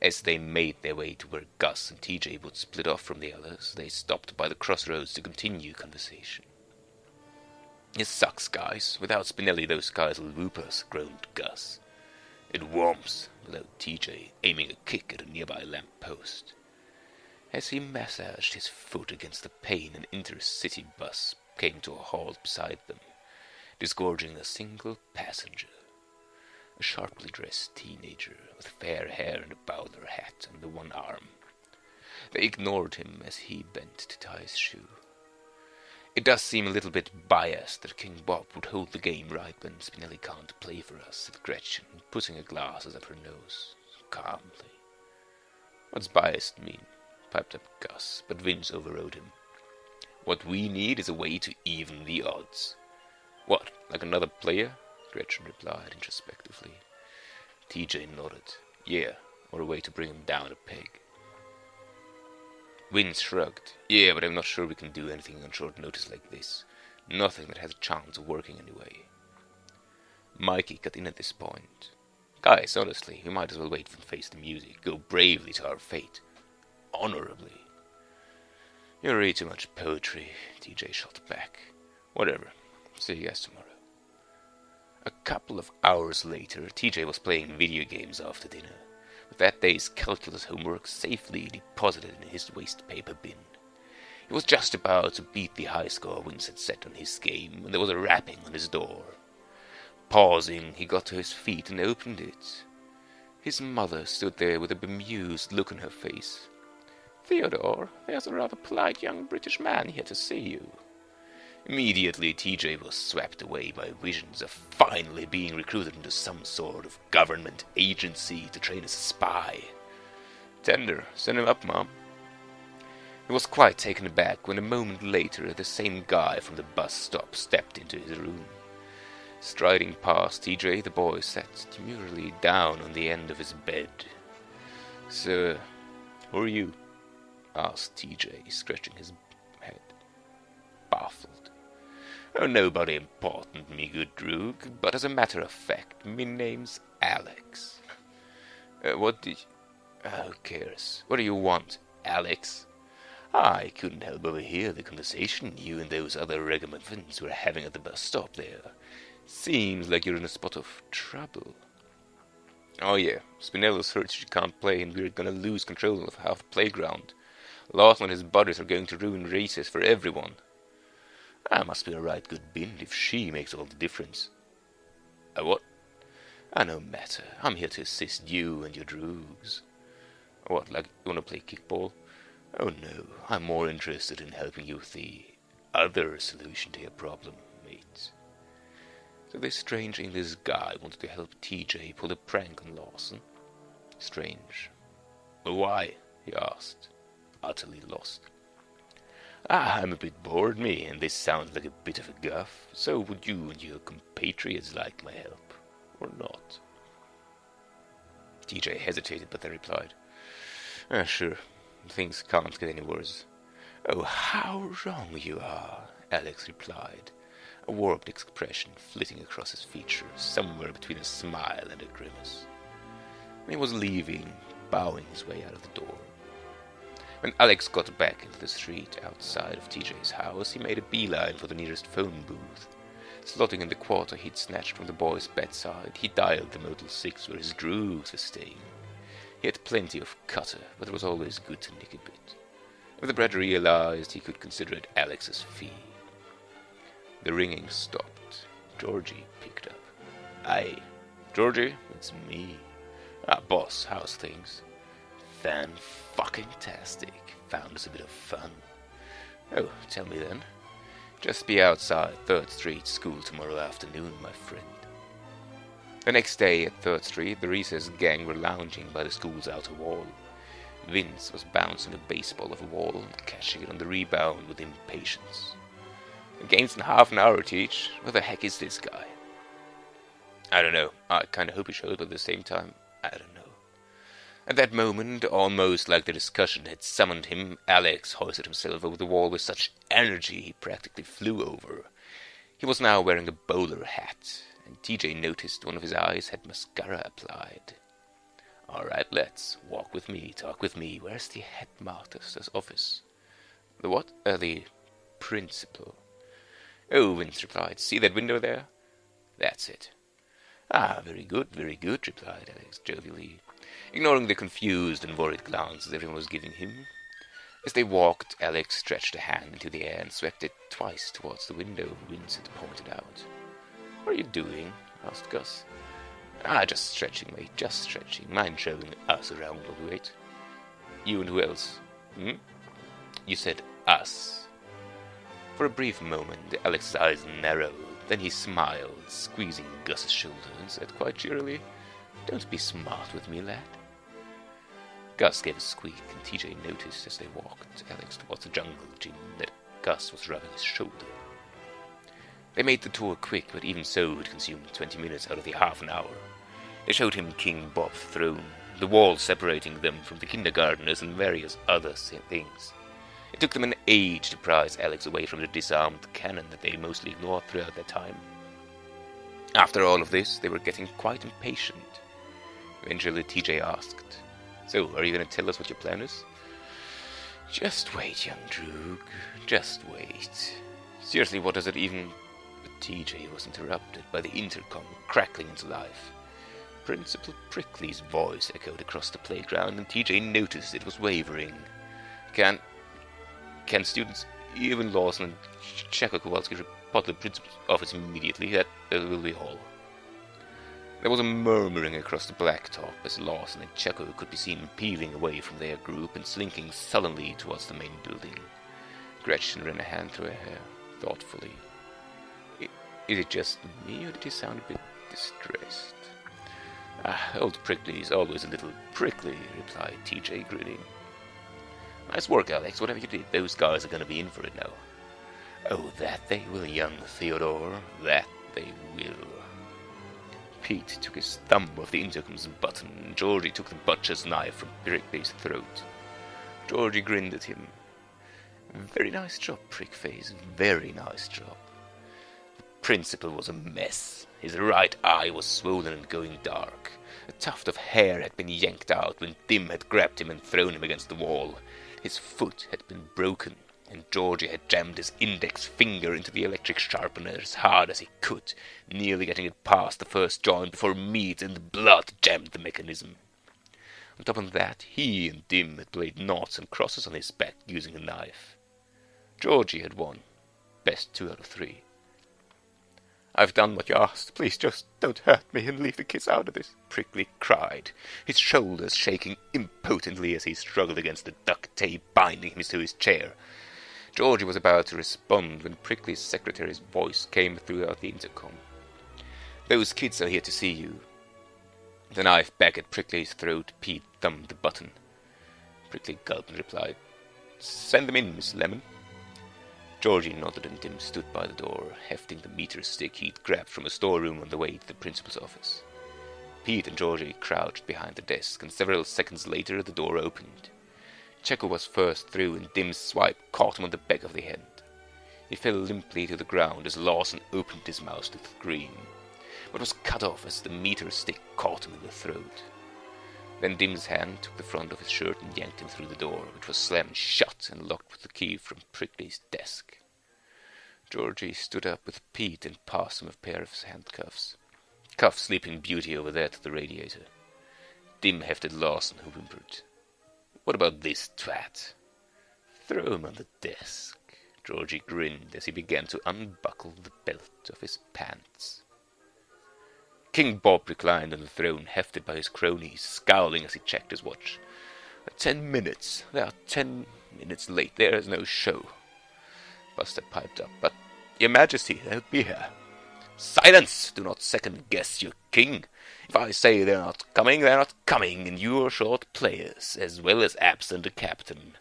As they made their way to where Gus and TJ would split off from the others, they stopped by the crossroads to continue conversation. "It sucks, guys. Without Spinelli, those guys will whoop us," groaned Gus. "It warms," bellowed TJ, aiming a kick at a nearby lamp post. As he massaged his foot against the pane, an intercity bus came to a halt beside them, disgorging a single passenger. A sharply dressed teenager with fair hair and a bowler hat under one arm. They ignored him as he bent to tie his shoe. "It does seem a little bit biased that King Bob would hold the game right when Spinelli can't play for us," said Gretchen, putting her glasses up her nose, calmly. "What's biased mean?" piped up Gus, but Vince overrode him. "What we need is a way to even the odds." "What, like another player?" Gretchen replied introspectively. TJ nodded. "Yeah, or a way to bring him down a peg." Vince shrugged. "Yeah, but I'm not sure we can do anything on short notice like this. Nothing that has a chance of working anyway." Mikey got in at this point. "Guys, honestly, we might as well wait and face the music. Go bravely to our fate. Honorably." "You read too much poetry," TJ shot back. "Whatever. See you guys tomorrow." A couple of hours later, TJ was playing video games after dinner, with that day's calculus homework safely deposited in his waste paper bin. He was just about to beat the high score Vince had set on his game when there was a rapping on his door. Pausing, he got to his feet and opened it. His mother stood there with a bemused look on her face. "Theodore, there's a rather polite young British man here to see you." Immediately, TJ was swept away by visions of finally being recruited into some sort of government agency to train as a spy. "Tender, send him up, Mom." He was quite taken aback when a moment later the same guy from the bus stop stepped into his room. Striding past TJ, the boy sat demurely down on the end of his bed. "Sir, who are you?" asked TJ, scratching his head, baffled. "Oh, nobody important, me good Droog, but as a matter of fact, me name's Alex." What did you... Who cares? What do you want, Alex?" "I couldn't help overhear the conversation you and those other ragamuffins were having at the bus stop there. Seems like you're in a spot of trouble." "Oh yeah, Spinelli's hurt she can't play and we're gonna lose control of half the playground. Lawson and his buddies are going to ruin races for everyone." "I must be a right good bin if she makes all the difference." What?" No matter. I'm here to assist you and your droogs." "What, like you wanna play kickball?" "Oh no, I'm more interested in helping you with the other solution to your problem, mate." So this strange English guy wanted to help TJ pull a prank on Lawson. Strange. "Why?" he asked, utterly lost. "I'm a bit bored, me, and this sounds like a bit of a guff, so would you and your compatriots like my help, or not?" TJ hesitated, but then replied, "Sure, things can't get any worse." "Oh, how wrong you are," Alex replied, a warped expression flitting across his features, somewhere between a smile and a grimace. He was leaving, bowing his way out of the door. When Alex got back into the street outside of TJ's house, he made a beeline for the nearest phone booth. Slotting in the quarter he'd snatched from the boy's bedside, he dialed the Motel 6 where his droogs were staying. He had plenty of cutter, but it was always good to nick a bit. If the brat realized, he could consider it Alex's fee. The ringing stopped. Georgie picked up. "Aye, Georgie, it's me." Boss, how's things?" "Fan-fucking-tastic. Found us a bit of fun." "Oh, tell me then." "Just be outside 3rd Street School tomorrow afternoon, my friend." The next day at 3rd Street, the recess gang were lounging by the school's outer wall. Vince was bouncing a baseball off a wall and catching it on the rebound with impatience. "The game's in half an hour, Teach. Where the heck is this guy?" "I don't know. I kinda hope he shows up at the same time. I don't know." At that moment, almost like the discussion had summoned him, Alex hoisted himself over the wall with such energy he practically flew over. He was now wearing a bowler hat, and TJ noticed one of his eyes had mascara applied. "All right, Let's walk with me, talk with me. Where's the headmaster's office? The what? The principal. Oh, Vince replied. See that window there? That's it. Ah, very good, replied Alex jovially, ignoring the confused and worried glances everyone was giving him. As they walked, Alex stretched a hand into the air and swept it twice towards the window Vince had pointed out. What are you doing? Asked Gus. Ah, just stretching, mate, just stretching. Mind showing us around while we wait? You and who else? You said us. For a brief moment, Alex's eyes narrowed. Then he smiled, squeezing Gus's shoulder, and said quite cheerily, Don't be smart with me, lad. Gus gave a squeak, and TJ noticed as they walked Alex towards the jungle gym that Gus was rubbing his shoulder. They made the tour quick, but even so it consumed 20 minutes out of the half an hour. They showed him King Bob's throne, the wall separating them from the kindergarteners, and various other things. It took them an age to prise Alex away from the disarmed cannon that they mostly ignored throughout their time. After all of this, they were getting quite impatient. Eventually, TJ asked, So, are you going to tell us what your plan is? Just wait, young Droog. Just wait. Seriously, what does it even... But TJ was interrupted by the intercom crackling into life. Principal Prickly's voice echoed across the playground, and TJ noticed it was wavering. Can students, even Lawson and Checo Kowalski, report to the principal's office immediately? That will be all. There was a murmuring across the blacktop as Lawson and Checo could be seen peeling away from their group and slinking sullenly towards the main building. Gretchen ran a hand through her hair, thoughtfully. Is it just me, or did he sound a bit distressed? Old Prickly is always a little prickly, replied TJ, grinning. Nice work, Alex. Whatever you did, those guys are going to be in for it now. Oh, that they will, young Theodore. That they will. Pete took his thumb off the intercom's button, and Georgie took the butcher's knife from Prickly's throat. Georgie grinned at him. Very nice job, Prickface. Very nice job. The principal was a mess. His right eye was swollen and going dark. A tuft of hair had been yanked out when Dim had grabbed him and thrown him against the wall. His foot had been broken, and Georgie had jammed his index finger into the electric sharpener as hard as he could, nearly getting it past the first joint before meat and blood jammed the mechanism. On top of that, he and Dim had played noughts and crosses on his back using a knife. Georgie had won. Best 2 out of 3. I've done what you asked. Please just don't hurt me and leave the kids out of this, Prickly cried, his shoulders shaking impotently as he struggled against the duct tape binding him to his chair. Georgie was about to respond when Prickly's secretary's voice came throughout the intercom. Those kids are here to see you. The knife back at Prickly's throat, Pete thumbed the button. Prickly gulped and replied, Send them in, Miss Lemon. Georgie nodded and Dim stood by the door, hefting the meter stick he'd grabbed from a storeroom on the way to the principal's office. Pete and Georgie crouched behind the desk, and several seconds later the door opened. Checo was first through, and Dim's swipe caught him on the back of the head. He fell limply to the ground as Lawson opened his mouth to scream, but was cut off as the meter stick caught him in the throat. Then Dim's hand took the front of his shirt and yanked him through the door, which was slammed shut and locked with the key from Prickly's desk. Georgie stood up with Pete and passed him a pair of his handcuffs. Cuff Sleeping Beauty over there to the radiator. Dim hefted Lawson, who whimpered, What about this twat? Throw him on the desk. Georgie grinned as he began to unbuckle the belt of his pants. King Bob reclined on the throne, hefted by his cronies, scowling as he checked his watch. 10 minutes. They are 10 minutes late. There is no show. Buster piped up. But, Your Majesty, they'll be here. Silence! Do not second-guess your king. If I say they're not coming, and you're short players, as well as absent a captain.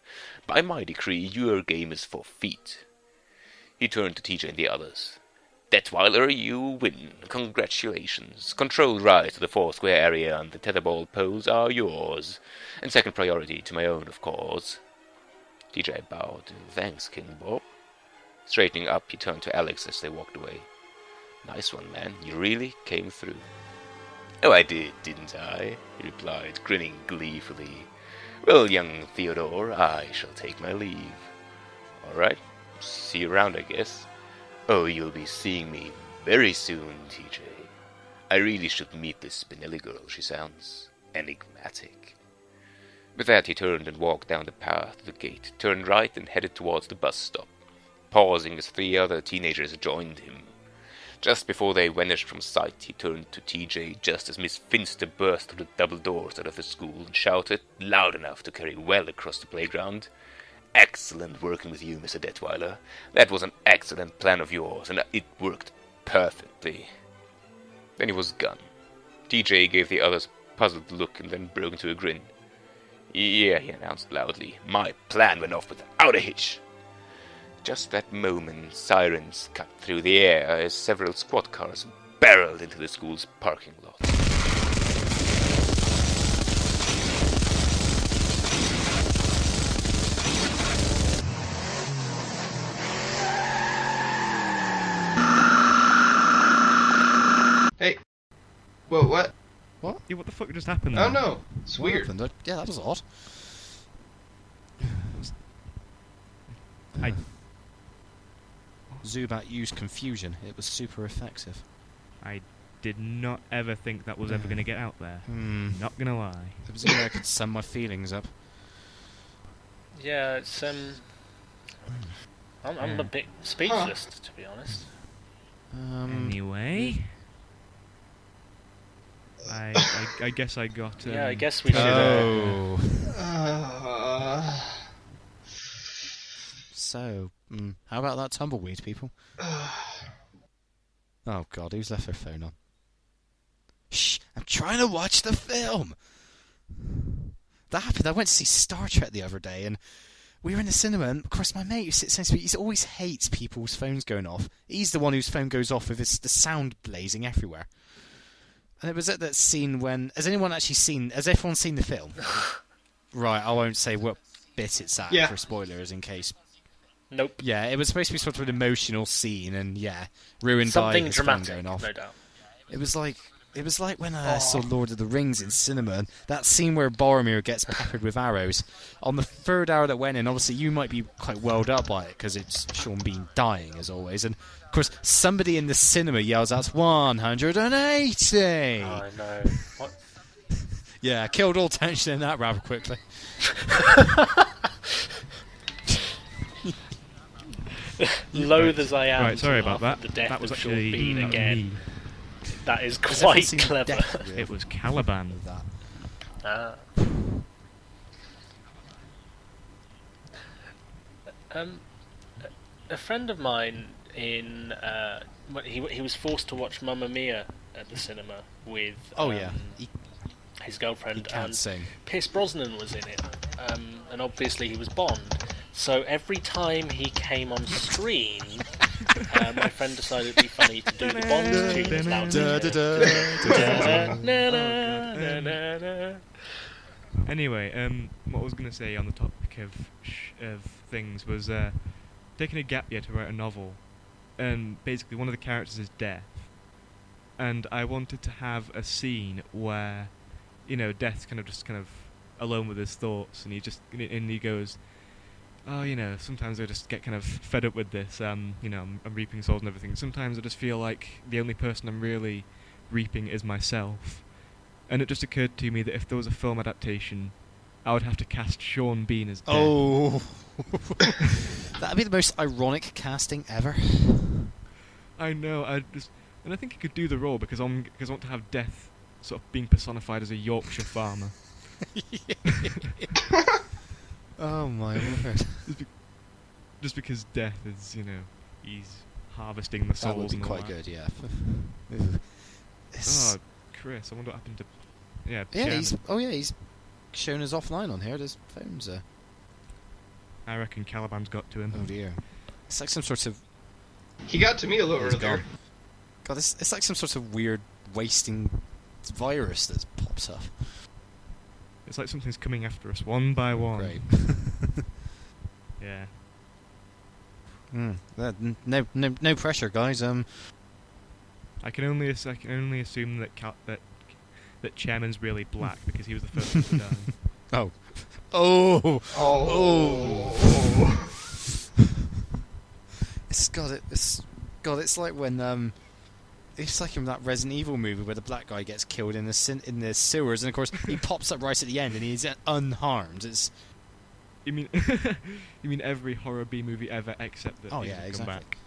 By my decree, your game is forfeit. He turned to TJ and the others. Detweiler, you win. Congratulations. Control rights to the 4-square area and the tetherball poles are yours. And second priority to my own, of course. TJ bowed. Thanks, King Bob. Straightening up, he turned to Alex as they walked away. Nice one, man. You really came through. Oh, I did, didn't I? He replied, grinning gleefully. Well, young Theodore, I shall take my leave. All right, see you around, I guess. Oh, you'll be seeing me very soon, TJ. I really should meet this Spinelli girl. She sounds enigmatic. With that, he turned and walked down the path to the gate, turned right and headed towards the bus stop, pausing as 3 other teenagers joined him. Just before they vanished from sight, he turned to TJ just as Miss Finster burst through the double doors out of the school and shouted, loud enough to carry well across the playground, "Excellent working with you, Mr. Detweiler. That was an excellent plan of yours, and it worked perfectly." Then he was gone. TJ gave the others a puzzled look and then broke into a grin. "Yeah," he announced loudly, "my plan went off without a hitch." Just that moment, sirens cut through the air as several squad cars barreled into the school's parking lot. Hey. Whoa, what? What? Yeah, what the fuck just happened Oh there? no, it's What weird. happened? Yeah, that was odd. I Zubat used confusion. It was super effective. did not ever think that was ever going to get out there. Not gonna lie. It was only I could sum my feelings up. Yeah, it's I'm a bit speechless, to be honest. Anyway, I guess I got. Yeah, I guess we should. Oh. Uh, So, how about that tumbleweed, people? Oh god, who's left their phone on? Shh, I'm trying to watch the film! That happened, I went to see Star Trek the other day, and we were in the cinema, and of course my mate who sits next to me, he always hates people's phones going off. He's the one whose phone goes off with the sound blazing everywhere. And it was at that scene when... Has everyone seen the film? Right, I won't say what bit it's at for spoilers in case... Nope. Yeah, it was supposed to be sort of an emotional scene, and ruined something by his dramatic, phone going off. no doubt. It was like when I saw Lord of the Rings in cinema, and that scene where Boromir gets peppered with arrows. On the third hour that went in, obviously you might be quite welled up by it because it's Sean Bean dying as always, and of course somebody in the cinema yells out 180. I know. What? Yeah, killed all tension in that rather quickly. Loath as I am. Right, sorry to about laugh that. at the death That was of Sean actually Bean again. me. That is Has everyone quite seen clever. Death Reel? It was Caliban. That. A friend of mine he was forced to watch Mamma Mia at the cinema with his girlfriend, He can't and sing. Pierce Brosnan was in it, and obviously he was Bond. So every time he came on screen, my friend decided it'd be funny to do the Bond tune as loud. Anyway, what I was going to say on the topic of things was taking a gap year to write a novel, and basically one of the characters is Death, and I wanted to have a scene where, Death's kind of alone with his thoughts, and he goes, "Oh, sometimes I just get kind of fed up with this. I'm reaping souls and everything. Sometimes I just feel like the only person I'm really reaping is myself." And it just occurred to me that if there was a film adaptation, I would have to cast Sean Bean as Death. Oh, that'd be the most ironic casting ever. I know. And I think he could do the role because I want to have Death sort of being personified as a Yorkshire farmer. Oh my word! Just because Death is, he's harvesting the souls. That would be and all quite that. good, yeah. Oh, Chris, I wonder what happened to. Yeah. He's shown us offline on here. There's phones there. I reckon Caliban's got to him. Oh dear. It's like some sort of. he got to me a little He's earlier. gone. God, it's like some sort of weird wasting virus that pops up. It's like something's coming after us one by one. Great. Yeah. No pressure, guys. I can only assume that that Chairman's really black because he was the first one to die. Oh. Oh. Oh. It's like when it's like in that Resident Evil movie where the black guy gets killed in the sewers, and of course he pops up right at the end and he's unharmed. It's You mean you mean every horror B movie ever except that? Oh he yeah, doesn't exactly. come back.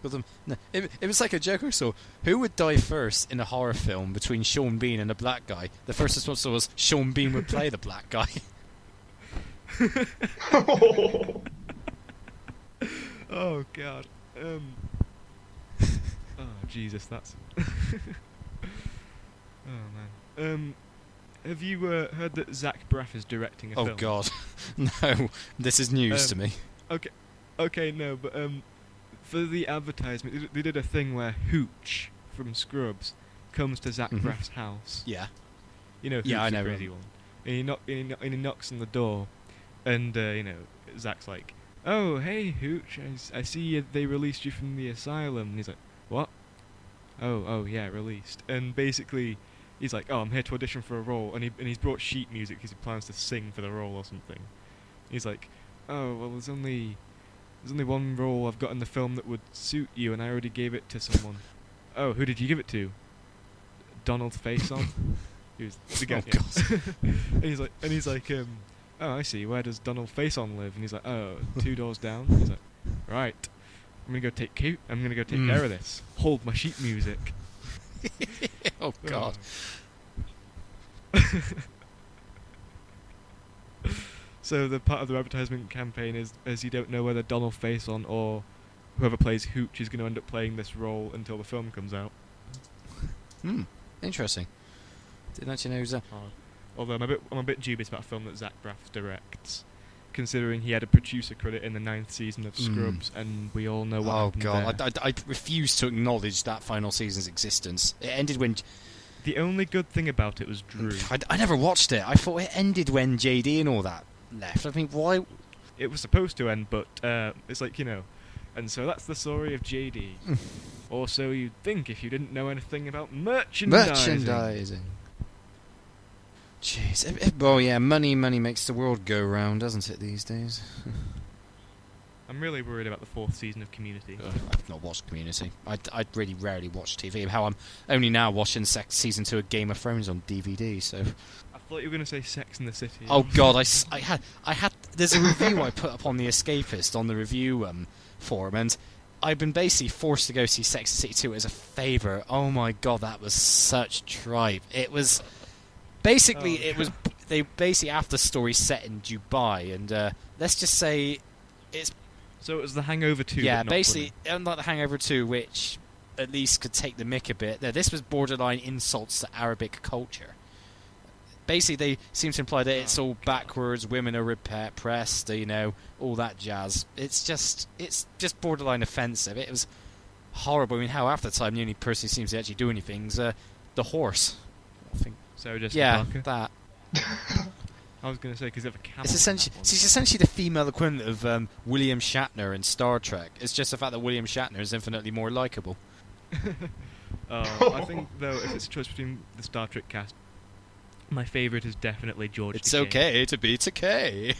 But no, it was like a joke or so. Who would die first in a horror film between Sean Bean and a black guy? The first response was Sean Bean would play the black guy. Oh god. Oh Jesus, that's. Oh man. Have you heard that Zach Braff is directing a film? Oh god, no! This is news to me. Okay, no, but for the advertisement, they did a thing where Hooch from Scrubs comes to Zach Braff's house. Yeah. You know, Hooch, yeah, I the know crazy one. And he knocks on the door, and Zach's like, "Oh, hey, Hooch, I see they released you from the asylum." And he's like, "What?" Oh, yeah, released. And basically, he's like, "Oh, I'm here to audition for a role," and he's brought sheet music because he plans to sing for the role or something. He's like, "Oh, well, there's only one role I've got in the film that would suit you, and I already gave it to someone." "Oh, who did you give it to?" "Donald Faison." He was the guy. Oh god. and he's like, "Oh, I see. Where does Donald Faison live?" And he's like, "Oh, 2 doors down." He's like, "Right. I'm gonna go take care of this. Hold my sheet music." Oh god. So the part of the advertisement campaign is you don't know whether Donald Faison or whoever plays Hooch is going to end up playing this role until the film comes out. Interesting. Didn't actually know that. Although I'm a bit dubious about a film that Zach Braff directs, considering he had a producer credit in the 9th season of Scrubs, and we all know what happened there. Oh god, I refuse to acknowledge that final season's existence. It ended when... The only good thing about it was Drew. I never watched it. I thought it ended when JD and all that left. I mean, why... It was supposed to end, but it's like, and so that's the story of JD. Or so you'd think if you didn't know anything about merchandising. Jeez. Well, yeah, money makes the world go round, doesn't it, these days? I'm really worried about the 4th season of Community. I've not watched Community. I really rarely watch TV. How I'm only now watching season 2 of Game of Thrones on DVD, so... I thought you were going to say Sex in the City. Oh god, I had... There's a review I put up on The Escapist on the review forum, and I've been basically forced to go see Sex and the City 2 as a favour. Oh my god, that was such tripe. It was... Basically, they basically have the story set in Dubai, and let's just say it's... So it was The Hangover 2. Yeah, but not basically, funny. unlike The Hangover 2, which at least could take the mick a bit, this was borderline insults to Arabic culture. Basically, they seem to imply that it's all backwards, women are repressed, all that jazz. It's just borderline offensive. It was horrible. I mean, how half the time the only person who seems to actually do anything is the horse. I think. So just that. I was going to say, because they have a camel. It's essentially the female equivalent of William Shatner in Star Trek. It's just the fact that William Shatner is infinitely more likable. I think, though, if it's a choice between the Star Trek cast, my favourite is definitely George It's Takei. okay to be Takei.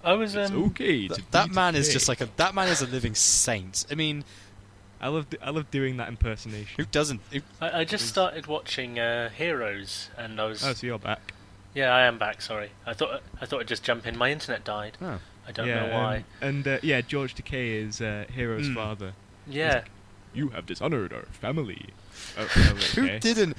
I was It's okay to that be man is Takei. just like that man is a living saint. I mean, I love doing that impersonation. who doesn't? I just started watching Heroes, and I was... Oh, so you're back. Yeah, I am back. Sorry, I thought I'd just jump in. My internet died. Oh. I don't know why. George Takei is Hero's father. Yeah. Like, you have dishonored our family. Who didn't?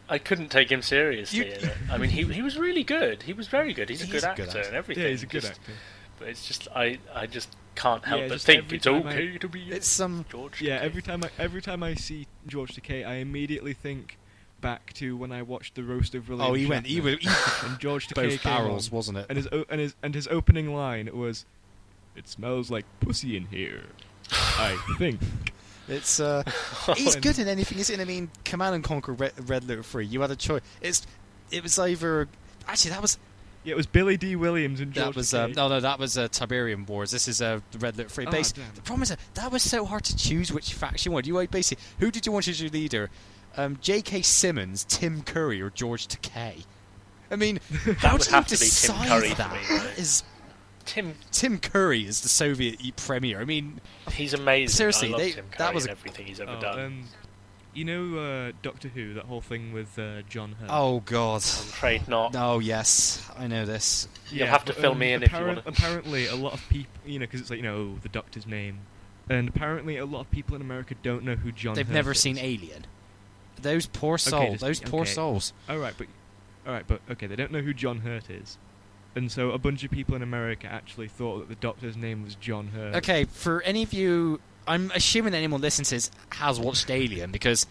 I couldn't take him seriously. In it. I mean, he was really good. He was very good. He's a good actor and everything. Yeah, he's a good actor. But it's just I just can't help but just think it's okay to be. It's George. Yeah, Takei. every time I see George Takei, I immediately think back to when I watched the roast of William. Oh, he Shatner, went. and George Takei Both came barrels, on, wasn't it? And his opening line was, "It smells like pussy in here." I think. It's he's good in anything, isn't he? I mean, Command and Conquer Red Alert 3. You had a choice. It was either actually that was. Yeah, it was Billy D. Williams and George Takei. No, that was Tiberian Wars. This is Red Alert 3. The problem is that was so hard to choose which faction one. You basically, who did you want as your leader? J.K. Simmons, Tim Curry, or George Takei. I mean, That how would do you have to be Tim decide Curry that? for me, That right? is Tim Curry is the Soviet premier. I mean, He's amazing. seriously, I love they- Tim Curry that was and a- everything he's ever done. You know Doctor Who, that whole thing with John Hurt? oh god. I'm afraid not. Oh yes, I know this. You'll have to fill me in if you want to. Apparently, a lot of people, because it's like, the Doctor's name. And apparently a lot of people in America don't know who John They've Hurt never is. seen Alien. Those poor souls. Souls. Alright, but okay, they don't know who John Hurt is. And so a bunch of people in America actually thought that the Doctor's name was John Hurt. Okay, for any of you, I'm assuming that anyone listening to this has watched Alien because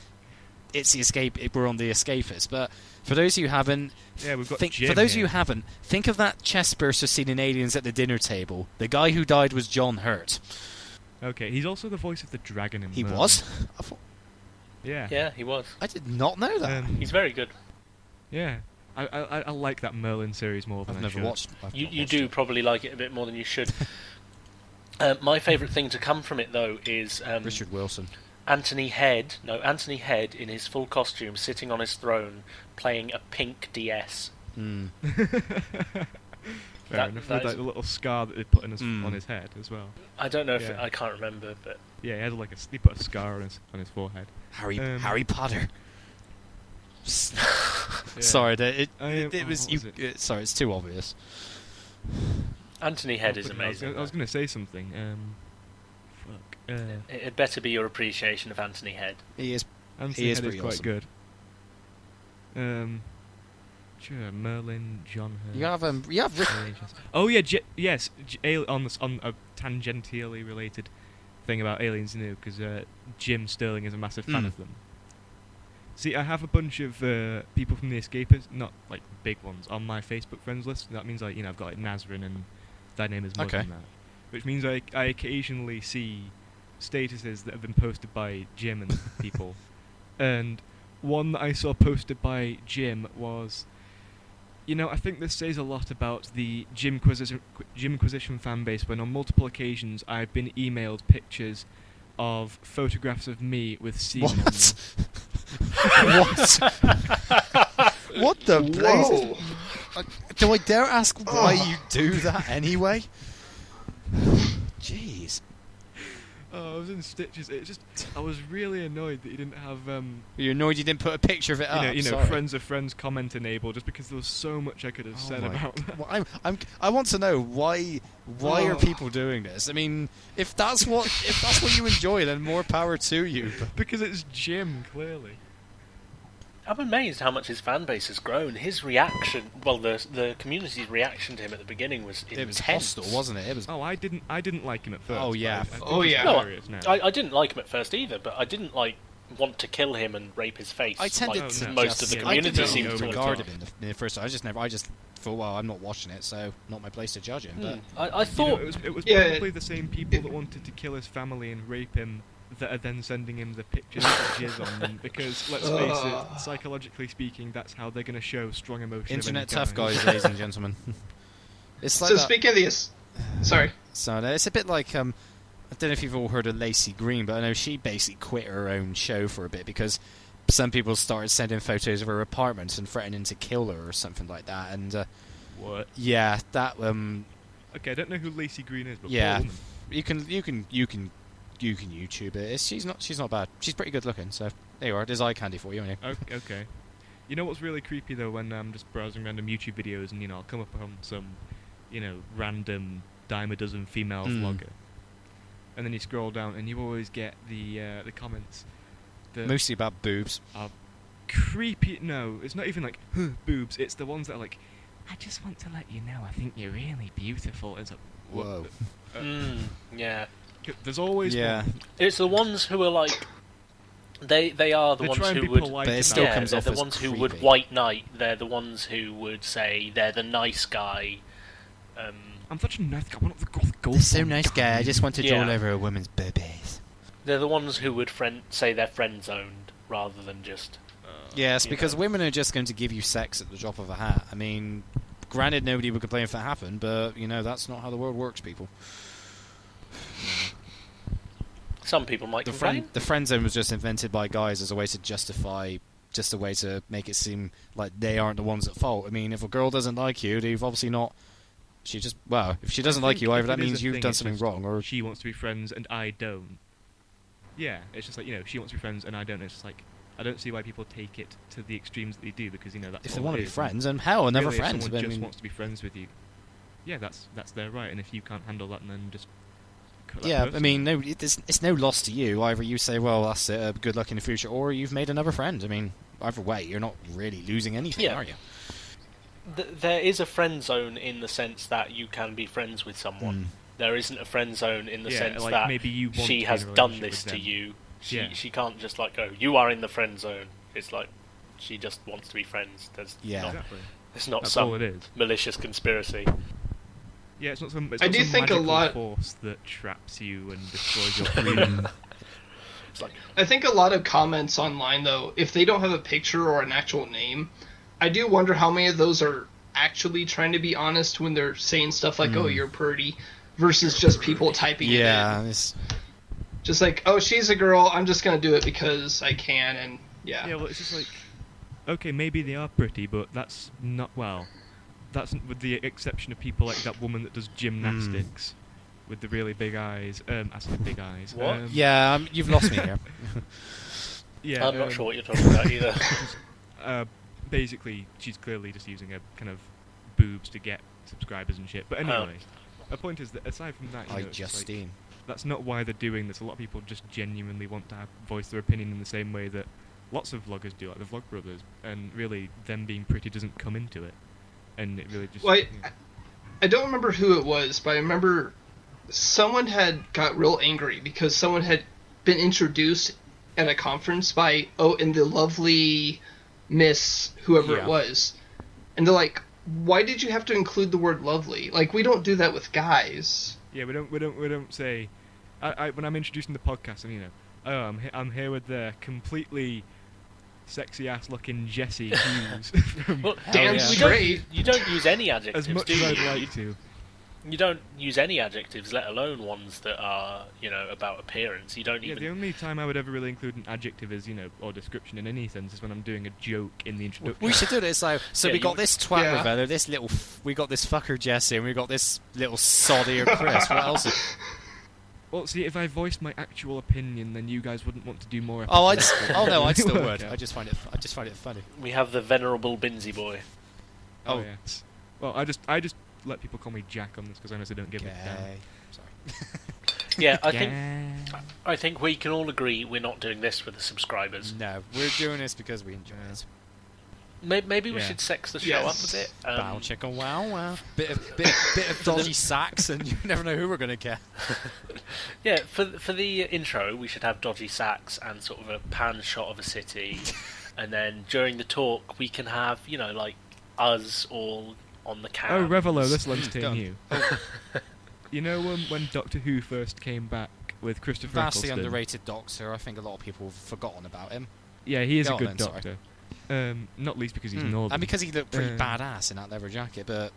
it's the escape. We're on the Escapist. But for those of you who haven't, Yeah, we've got for Jim those of you here. who haven't, think of that chest burster scene in Aliens at the dinner table. The guy who died was John Hurt. Okay, he's also the voice of the dragon in He Merlin. was. I thought, Yeah. Yeah, he was. I did not know that. He's very good. Yeah. I like that Merlin series more than I've I never should. watched. I've You not you watched do it. probably like it a bit more than you should. My favourite thing to come from it, though, is Richard Wilson. Anthony Head in his full costume, sitting on his throne, playing a pink DS. Mm. Fair That- enough. that With is- like the little scar that they put on his head as well. I don't know if Yeah. I can't remember, but Yeah, he had like he put a scar on his forehead. Harry Potter. Yeah. Sorry, what was it? sorry, it's too obvious. Anthony Head Oh, is but amazing. I was going to say something. Fuck. It'd better be your appreciation of Anthony Head. He is. Anthony He is Head is pretty quite awesome. good. Sure, Merlin, John Hurt. You have Rick. Oh yeah, yes. On a tangentially related thing about Aliens New, because Jim Sterling is a massive fan of them. See, I have a bunch of people from the Escapists, not like big ones, on my Facebook friends list. That means I've got like Nazrin and Thy Name Is Mud Okay. and that, which means I occasionally see statuses that have been posted by Jim and people, and one that I saw posted by Jim was, I think this says a lot about the Jimquisition fan base when on multiple occasions I've been emailed pictures of photographs of me with semen on What? them. What the blazes? Whoa. Do I dare ask why you do that anyway? Jeez. Oh, I was in stitches. I was really annoyed that you didn't have You're annoyed you didn't put a picture of it up. Sorry. friends of friends comment enable, just because there was so much I could have said my about that. Well, I want to know why are people doing this? I mean, if that's what you enjoy, then more power to you. Because it's Jim, clearly. I'm amazed how much his fan base has grown. His reaction, the community's reaction to him at the beginning was intense. It was hostile, wasn't it? It was. Oh, I didn't like him at first. Oh, but yeah. I think Oh, he's yeah. No, hilarious now. I didn't like him at first either, but I didn't want to kill him and rape his face. I tended like to most just, of the yeah, community I didn't seemed really to regard regard him in the first. I just thought, well, I'm not watching it, so not my place to judge him. But I thought it was Yeah. probably the same people that wanted to kill his family and rape him that are then sending him the pictures of jizz on them, because let's face it, psychologically speaking, that's how they're going to show strong emotion. internet of any tough kind. guys, ladies and gentlemen. It's like So that. speaking of these, sorry. So it's a bit like I don't know if you've all heard of Lacey Green, but I know she basically quit her own show for a bit because some people started sending photos of her apartment and threatening to kill her or something like that. And What? yeah, that Okay, I don't know who Lacey Green is, but Yeah. poor woman. you can YouTube it. She's not bad. She's pretty good looking. So there you are. There's eye candy for you. Anyway. Okay. You know what's really creepy though, when I'm just browsing random YouTube videos and I'll come up on some, random dime a dozen female vlogger, and then you scroll down and you always get the comments that Mostly about boobs. are creepy. No, it's not even like boobs. It's the ones that are like, I just want to let you know I think you're really beautiful. It's like, what Whoa. the- yeah. There's always Yeah. one. It's the ones who are like they are the They ones try and who be would polite But it about still yeah, it. comes they're off the as ones who would creepy. white knight. They're the ones who would say they're the nice guy. I'm such a nice guy. Why not the goth gold? They're so nice, guy. I just want to Yeah. draw over a woman's boobies. They're the ones who would say they're friend zoned rather than just. Yes, you because know. women are just going to give you sex at the drop of a hat. I mean, granted, nobody would complain if that happened, but that's not how the world works, people. Some people might complain. The friend zone was just invented by guys as a way to justify, just a way to make it seem like they aren't the ones at fault. I mean, if a girl doesn't like you, they've obviously not. If she doesn't like you, either that means you've done something wrong, or she wants to be friends and I don't. Yeah, it's just like, she wants to be friends and I don't. It's just like, I don't see why people take it to the extremes that they do, because that's if they want to be friends, then hell, never friends. If someone just wants to be friends with you, yeah, that's their right. And if you can't handle that, then just cut that person. I mean, it's no loss to you. Either you say, well, that's it, good luck in the future, or you've made another friend. I mean, either way, you're not really losing anything, are you? There is a friend zone in the sense that you can be friends with someone. There isn't a friend zone in the sense that maybe she has done this to you. She can't just go, you are in the friend zone. It's like she just wants to be friends. Exactly. It's not That's some all it is. malicious conspiracy. Yeah, it's not some. I do think a lot force that traps you and destroys your freedom. I think a lot of comments online, though, if they don't have a picture or an actual name, I do wonder how many of those are actually trying to be honest when they're saying stuff like, "Oh, you're pretty," versus just people typing it in. Just like, "Oh, she's a girl. I'm just gonna do it because I can," and yeah. Yeah, well, it's just like, okay, maybe they are pretty, but that's not That's with the exception of people like that woman that does gymnastics with the really big eyes. I said big eyes. What? You've lost me here. Yeah, I'm not sure what you're talking about either. Basically, she's clearly just using a kind of boobs to get subscribers and shit. But anyway, the point is that aside from that, Justine. That's not why they're doing this. A lot of people just genuinely want to voice their opinion in the same way that lots of vloggers do, like the Vlog Brothers, and really them being pretty doesn't come into it. And it really just... Well, I don't remember who it was, but I remember someone had got real angry because someone had been introduced at a conference by, and the lovely Miss whoever it was. And they're like, why did you have to include the word lovely? Like, we don't do that with guys. Yeah, we don't say... when I'm introducing the podcast, I'm here with the completely sexy-ass looking Jesse Hughes. Well, damn straight. You don't use any adjectives, as much as I'd like to. You don't use any adjectives, let alone ones that are, about appearance. You don't even... the only time I would ever really include an adjective is, or description in any sense is when I'm doing a joke in the introduction. We should do this, we got this twat Revelo, this little... we got this fucker Jesse, and we got this little soddier Chris. What else? Well, see, if I voiced my actual opinion, then you guys wouldn't want to do more episodes. No, I still would. I just find it funny. We have the venerable Binnsyboy. Oh, yes. Well, I just let people call me Jack on this because I know they don't give it down. Sorry. Yeah, I think we can all agree we're not doing this for the subscribers. No, we're doing this because we enjoy it. Maybe we should sex the show up a bit. Bow chicka wow wow. Bit of dodgy sax, and you never know who we're gonna get. Yeah, for the intro, we should have dodgy sax and sort of a pan shot of a city, and then during the talk, we can have us all on the cam. Oh, Revelo, this one's to you. You know when Doctor Who first came back with Christopher Vastly Eccleston? underrated Doctor. I think a lot of people have forgotten about him. Yeah, he is a good Doctor. Not least because he's northern. And because he looked pretty badass in that leather jacket, but...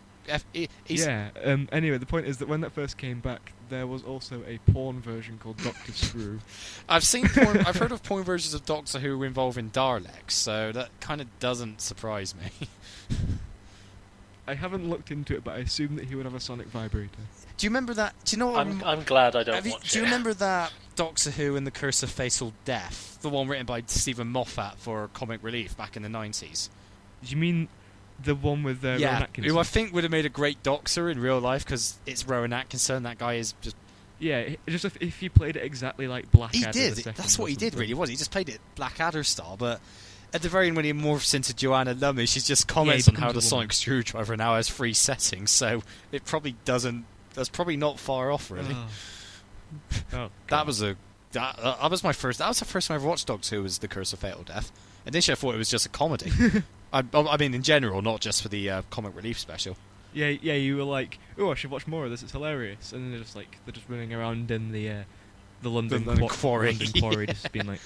anyway, the point is that when that first came back, there was also a porn version called Doctor Screw. I've heard of porn versions of Doctor Who involving Daleks, so that kind of doesn't surprise me. I haven't looked into it, but I assume that he would have a sonic vibrator. Do you remember that? Do you know what I'm glad I don't watch it. Do you remember that Doctor Who and the Curse of Fatal Death? The one written by Stephen Moffat for Comic Relief back in the 90s. Do you mean the one with Rowan Atkinson? Who I think would have made a great Doctor in real life because it's Rowan Atkinson. That guy is just... Yeah, just if he played it exactly like Blackadder. He did. That's what he did, really, was he? He just played it Blackadder style, but... At the very end, when he morphs into Joanna Lumley, she just comments on how the sonic screwdriver now has 3 settings, so it probably doesn't... That's probably not far off, really. That was the first time I ever watched Doctor Who, was The Curse of Fatal Death. Initially, I thought it was just a comedy. I mean, in general, not just for the Comic Relief special. Yeah, you were like, oh, I should watch more of this, it's hilarious. And then they're just running around in the London Quarry. Just being like,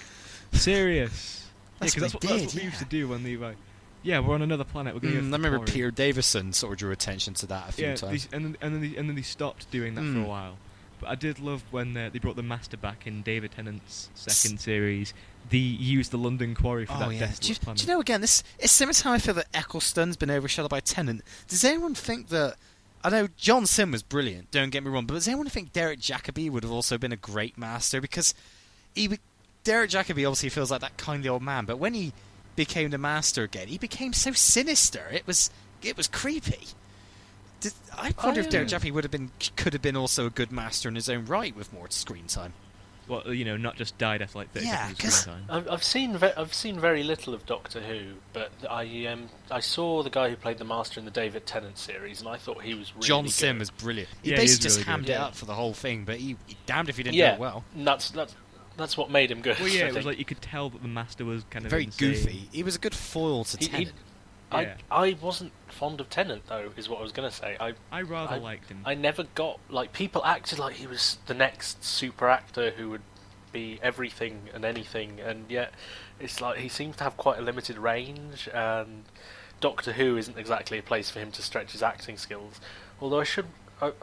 serious. Because that's what we used to do when they were like, yeah, we're on another planet. We're going to go. I remember Peter Davison sort of drew attention to that a few times. And then they stopped doing that for a while. But I did love when they brought the Master back in David Tennant's second series. They used the London Quarry for that desolate planet. Do you know, again, it's similar to how I feel that Eccleston's been overshadowed by Tennant. Does anyone think that... I know John Sim was brilliant, don't get me wrong, but does anyone think Derek Jacobi would have also been a great Master? Because Derek Jacobi obviously feels like that kindly old man, but when he became the Master again, he became so sinister. It was creepy. I wonder if Derek Jacobi could have been also a good Master in his own right with more screen time. Well, not just died after like 30 seconds of screen time. I've seen very little of Doctor Who, but I saw the guy who played the Master in the David Tennant series, and I thought he was really John good. Sim was brilliant. He basically just hammed it up for the whole thing, but he damned if he didn't do it well. That's what made him good. Well, yeah, it was like you could tell that the Master was kind of very insane. goofy. He was a good foil to Tennant. I wasn't fond of Tennant, though, is what I was going to say. I rather liked him. I never got... people acted like he was the next super actor who would be everything and anything, and yet it's like he seems to have quite a limited range, and Doctor Who isn't exactly a place for him to stretch his acting skills. Although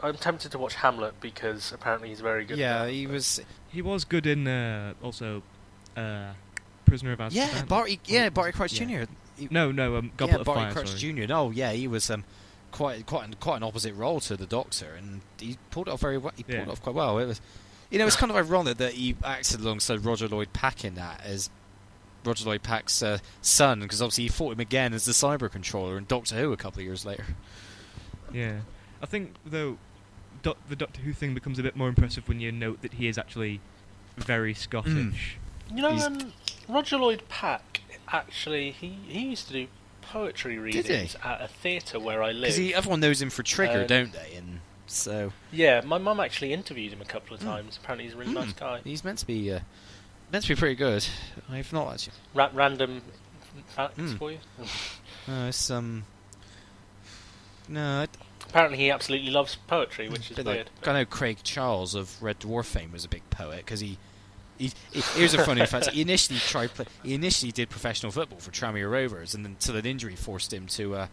I'm tempted to watch Hamlet, because apparently he's very good. Yeah, he was good in also Prisoner of Azkaban. Barty Crouch Jr. Goblet of Fire. Barty Crouch Jr. Oh, yeah, he was quite an opposite role to the Doctor, and he pulled it off very well. He pulled it off quite well. It was, it's kind of ironic that he acted alongside Roger Lloyd Pack in that as Roger Lloyd Pack's son, because obviously he fought him again as the Cyber Controller in Doctor Who a couple of years later. Yeah, I think though the Doctor Who thing becomes a bit more impressive when you note that he is actually very Scottish. Roger Lloyd Pack, actually, he used to do poetry readings at a theatre where I live. Because everyone knows him for Trigger, don't they? And so yeah, my mum actually interviewed him a couple of times. Apparently, he's a really nice guy. He's meant to be pretty good. I've not actually. Random facts for you. No. Apparently, he absolutely loves poetry, which is weird. I know Craig Charles of Red Dwarf fame was a big poet, because here's a funny fact. He initially did professional football for Tranmere Rovers, and then until an injury forced him to.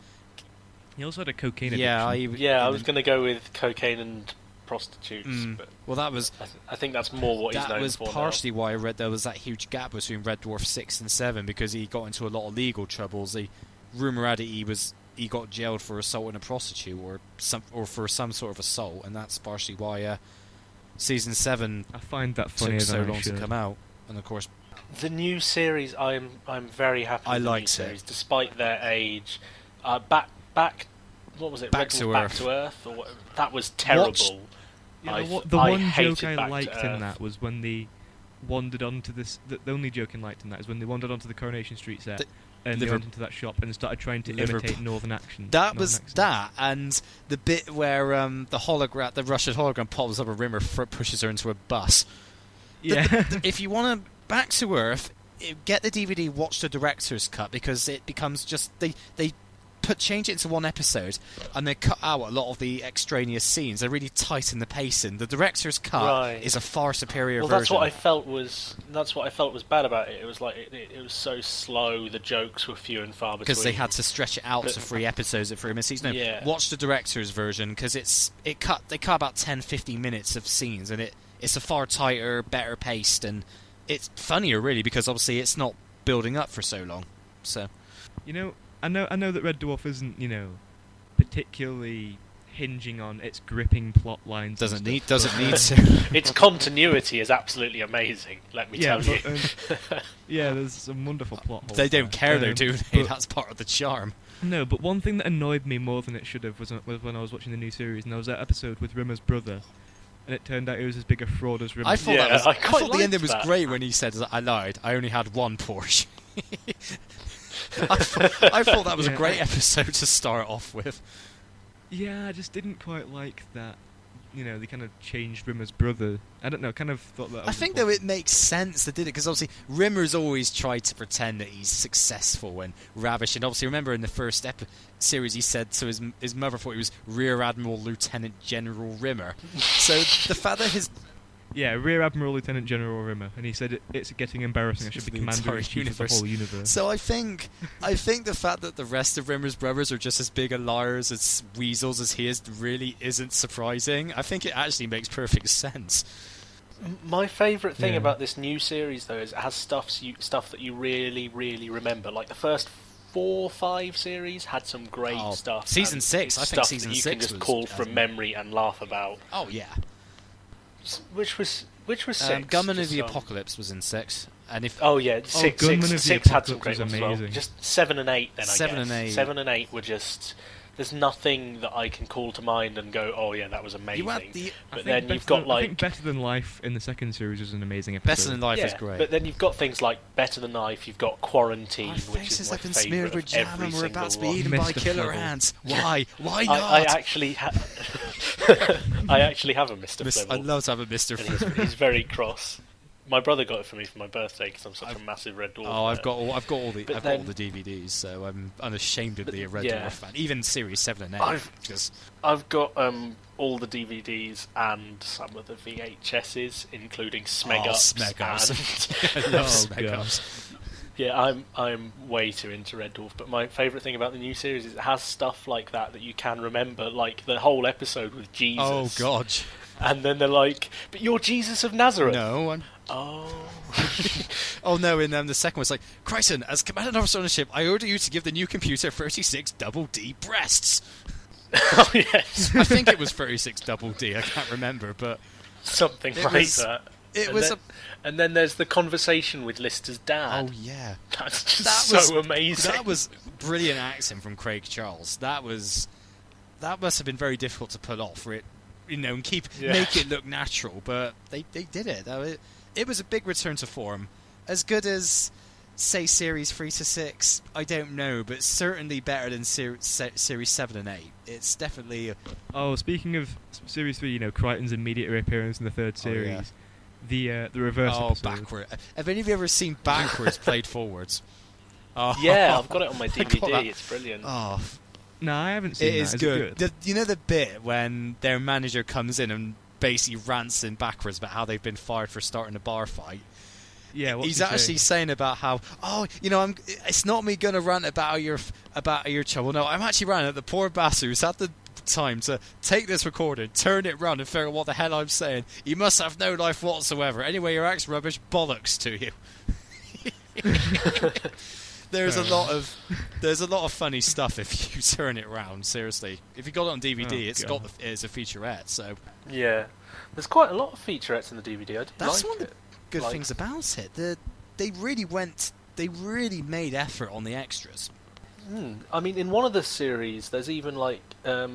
He also had a cocaine addiction. I was going to go with cocaine and prostitutes. But well, that was. I think that's more what he's known for. That was partially why I read there was that huge gap between Red Dwarf 6 and 7, because he got into a lot of legal troubles. The rumor had it he got jailed for assaulting a prostitute or for some sort of assault, and that's partially why season 7 I find that funny took so long to come out. And of course, the new series, I'm very happy with the new series, despite their age. Back what was it? Back to Earth. Or that was terrible. The one joke I liked in that was when they wandered onto this. The only joke I liked in that is when they wandered onto the Coronation Street set. And they went into that shop and started trying to imitate Northern accent. That was that, and the bit where the Russian hologram pops up a rimmer, pushes her into a bus. Yeah. If you want to Back to Earth, get the DVD, watch the director's cut, because it becomes just they change it into one episode, and they cut out a lot of the extraneous scenes. They really tighten the pacing. The director's cut is a far superior version. That's what I felt was bad about it. It was like it was so slow. The jokes were few and far between because they had to stretch it out to 3 episodes at 3 minutes. No, watch the director's version, because they cut about 10-15 minutes of scenes, and it's a far tighter, better paced, and it's funnier really, because obviously it's not building up for so long. So I know that Red Dwarf isn't, particularly hinging on its gripping plot lines. Doesn't need to. Its continuity is absolutely amazing, let me tell you. There's some wonderful plot holes. They don't care though, do they? That's part of the charm. No, but one thing that annoyed me more than it should have was when I was watching the new series, and there was that episode with Rimmer's brother, and it turned out he was as big a fraud as Rimmer. I thought the ending was great when he said, "I lied. I only had one Porsche." I thought that was a great episode to start off with. Yeah, I just didn't quite like that. They kind of changed Rimmer's brother. I don't know, kind of thought that... I think, though, it makes sense they did it, because obviously Rimmer's always tried to pretend that he's successful and ravish, and obviously, remember in the first series he said to his mother thought he was Rear Admiral Lieutenant General Rimmer. So the fact that Yeah, Rear Admiral Lieutenant General Rimmer, and he said it's getting embarrassing. I should be The Commander-in-Chief of the entire whole universe. So I think the fact that the rest of Rimmer's brothers are just as big a liars as weasels as he is really isn't surprising. I think it actually makes perfect sense. My favourite thing about this new series, though, is it has stuff that you really, really remember. Like the first 4 or 5 series had some great stuff. Season 6, I think season 6 that you can just call from memory and laugh about. Oh yeah. Which was 6? Gunman of the Apocalypse was in 6, and if six had some great ones as well. Just 7 and 8. Then 7 and 8 were just. There's nothing that I can call to mind and go, oh yeah, that was amazing. But then you've got I think Better Than Life in the second series was an amazing episode. Better Than Life is great. But then you've got things like Better Than Life. You've got Quarantine, which is my favourite. Smeared with jam and we're about to be eaten by killer ants. Why? Why not? I actually have a Mr. Flibble. I'd love to have a Mr. Flibble. He's very cross. My brother got it for me for my birthday because I'm such a massive Red Dwarf. Oh, I've got all the DVDs, so I'm unashamedly a Red Dwarf fan. Even Series 7 and 8. I've got all the DVDs and some of the VHSs, including Smegops. I love Smegops. Yeah, I'm way too into Red Dwarf, but my favourite thing about the new series is it has stuff like that you can remember, like the whole episode with Jesus. Oh, God. And then they're like, but you're Jesus of Nazareth. No, I'm... Oh. Oh no, and the second was like, Crichton, as Commander Officer on the ship, I order you to give the new computer 36 double D breasts. Oh, yes. I think it was 36 double D, I can't remember, but... Something like that. And then there's the conversation with Lister's dad. Oh, yeah. That's just so amazing. That was brilliant acting from Craig Charles. That must have been very difficult to pull off for it, and make it look natural, but they did it. It was a big return to form. As good as, say, Series 3 to 6, I don't know, but certainly better than Series 7 and 8. It's definitely... speaking of Series 3, Crichton's immediate reappearance in the third series. Yeah. The reverse episode. Backward. Have any of you ever seen Backwards played forwards? Yeah, I've got it on my DVD. It's brilliant. Oh, no, I haven't seen it. Is good. The bit when their manager comes in and basically rants in Backwards about how they've been fired for starting a bar fight? Yeah, he's actually saying about how, it's not me going to rant about your trouble. No, I'm actually ranting at the poor bastard who's had the time to take this recording, turn it round, and figure out what the hell I'm saying. You must have no life whatsoever. Anyway, your act's rubbish. Bollocks to you. There's a lot of funny stuff if you turn it round. Seriously, if you got it on DVD, it's a featurette. So yeah, there's quite a lot of featurettes in the DVD. That's one of the good things about it. They really made effort on the extras. I mean, in one of the series, there's even like I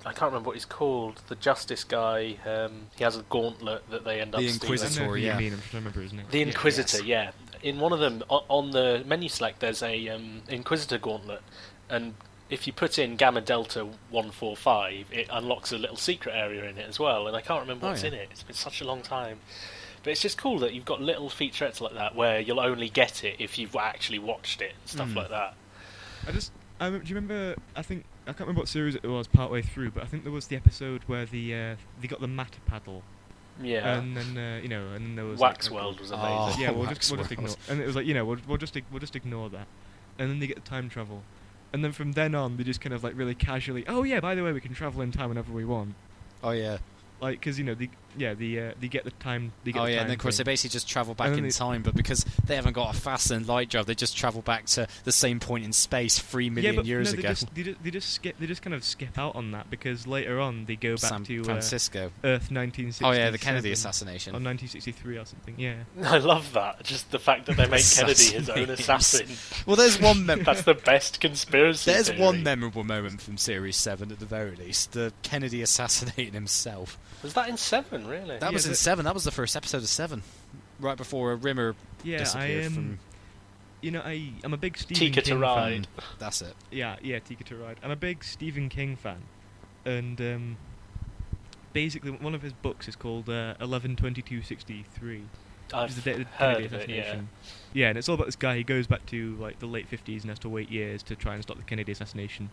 can't remember what he's called. The Justice guy. He has a gauntlet that they end up stealing. The Inquisitor. Yeah, I don't remember his name. The Inquisitor. Yeah. In one of them, on the menu select, there's a Inquisitor gauntlet, and if you put in Gamma Delta 145, it unlocks a little secret area in it as well. And I can't remember what's in it. It's been such a long time. But it's just cool that you've got little featurettes like that where you'll only get it if you've actually watched it and stuff like that. Do you remember? I can't remember what series it was partway through, but I think there was the episode where they got the matter paddle. Yeah. And then and then there was Waxworld was amazing. Yeah, we'll just ignore. And it was like we'll just ignore that. And then they get the time travel, and then from then on they just kind of like really casually. Oh yeah, by the way, we can travel in time whenever we want. Oh yeah. Like, because they get the time. And then of course they basically just travel back in time, but because they haven't got a fast and light drive, they just travel back to the same point in space 3 million years ago. They just kind of skip out on that because later on they go back to Francisco, Earth 1960. Oh yeah, the Kennedy assassination, or 1963 or something. Yeah, I love that. Just the fact that they make Kennedy his own assassin. Well, there's one. That's the best conspiracy. There's theory. one memorable moment from Series 7 at the very least: the Kennedy assassinating himself. Was that in 7, really? That was in 7. That was the first episode of 7. Right before Rimmer disappeared from... I'm a big Stephen King fan. That's it. Yeah, Tika to Ride. I'm a big Stephen King fan. And basically one of his books is called 11/22/63. I've the date of the heard Kennedy of it, assassination. And it's all about this guy. He goes back to like the late 50s and has to wait years to try and stop the Kennedy assassination.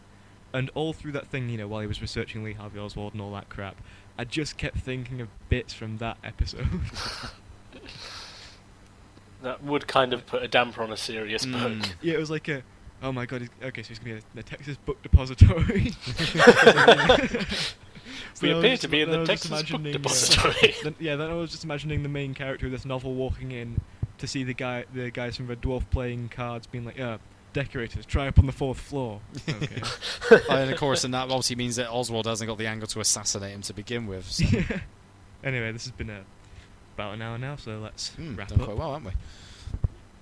And all through that thing, you know, while he was researching Lee Harvey Oswald and all that crap, I just kept thinking of bits from that episode. That would kind of put a damper on a serious book. Yeah, it was like a, oh my god, okay, so he's going to be in the Texas Book Depository. We appear to be in the Texas Book Depository. Then I was just imagining the main character of this novel walking in to see the guys from Red Dwarf playing cards, being like, decorators, try up on the 4th floor. Okay. And of course, and that obviously means that Oswald hasn't got the angle to assassinate him to begin with. So. Yeah. Anyway, this has been about an hour now, so let's wrap done up. quite well, haven't we?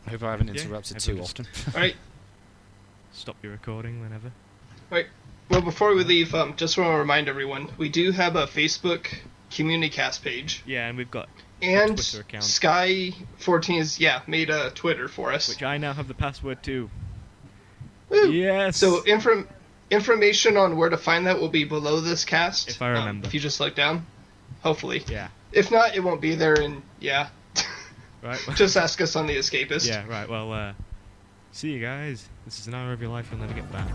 I hope I haven't interrupted too often. Alright. Stop your recording whenever. Alright. Well, before we leave, just want to remind everyone, we do have a Facebook CommuniCast page. Yeah, and we've got and a Twitter account. Sky14 has, made a Twitter for us. Which I now have the password to. Woo! Yes! So information on where to find that will be below this cast. If I remember. If you just look down. Hopefully. Yeah. If not, it won't be there, and Right. Just ask us on The Escapist. Yeah, right, well, see you guys. This is an hour of your life you'll never get back.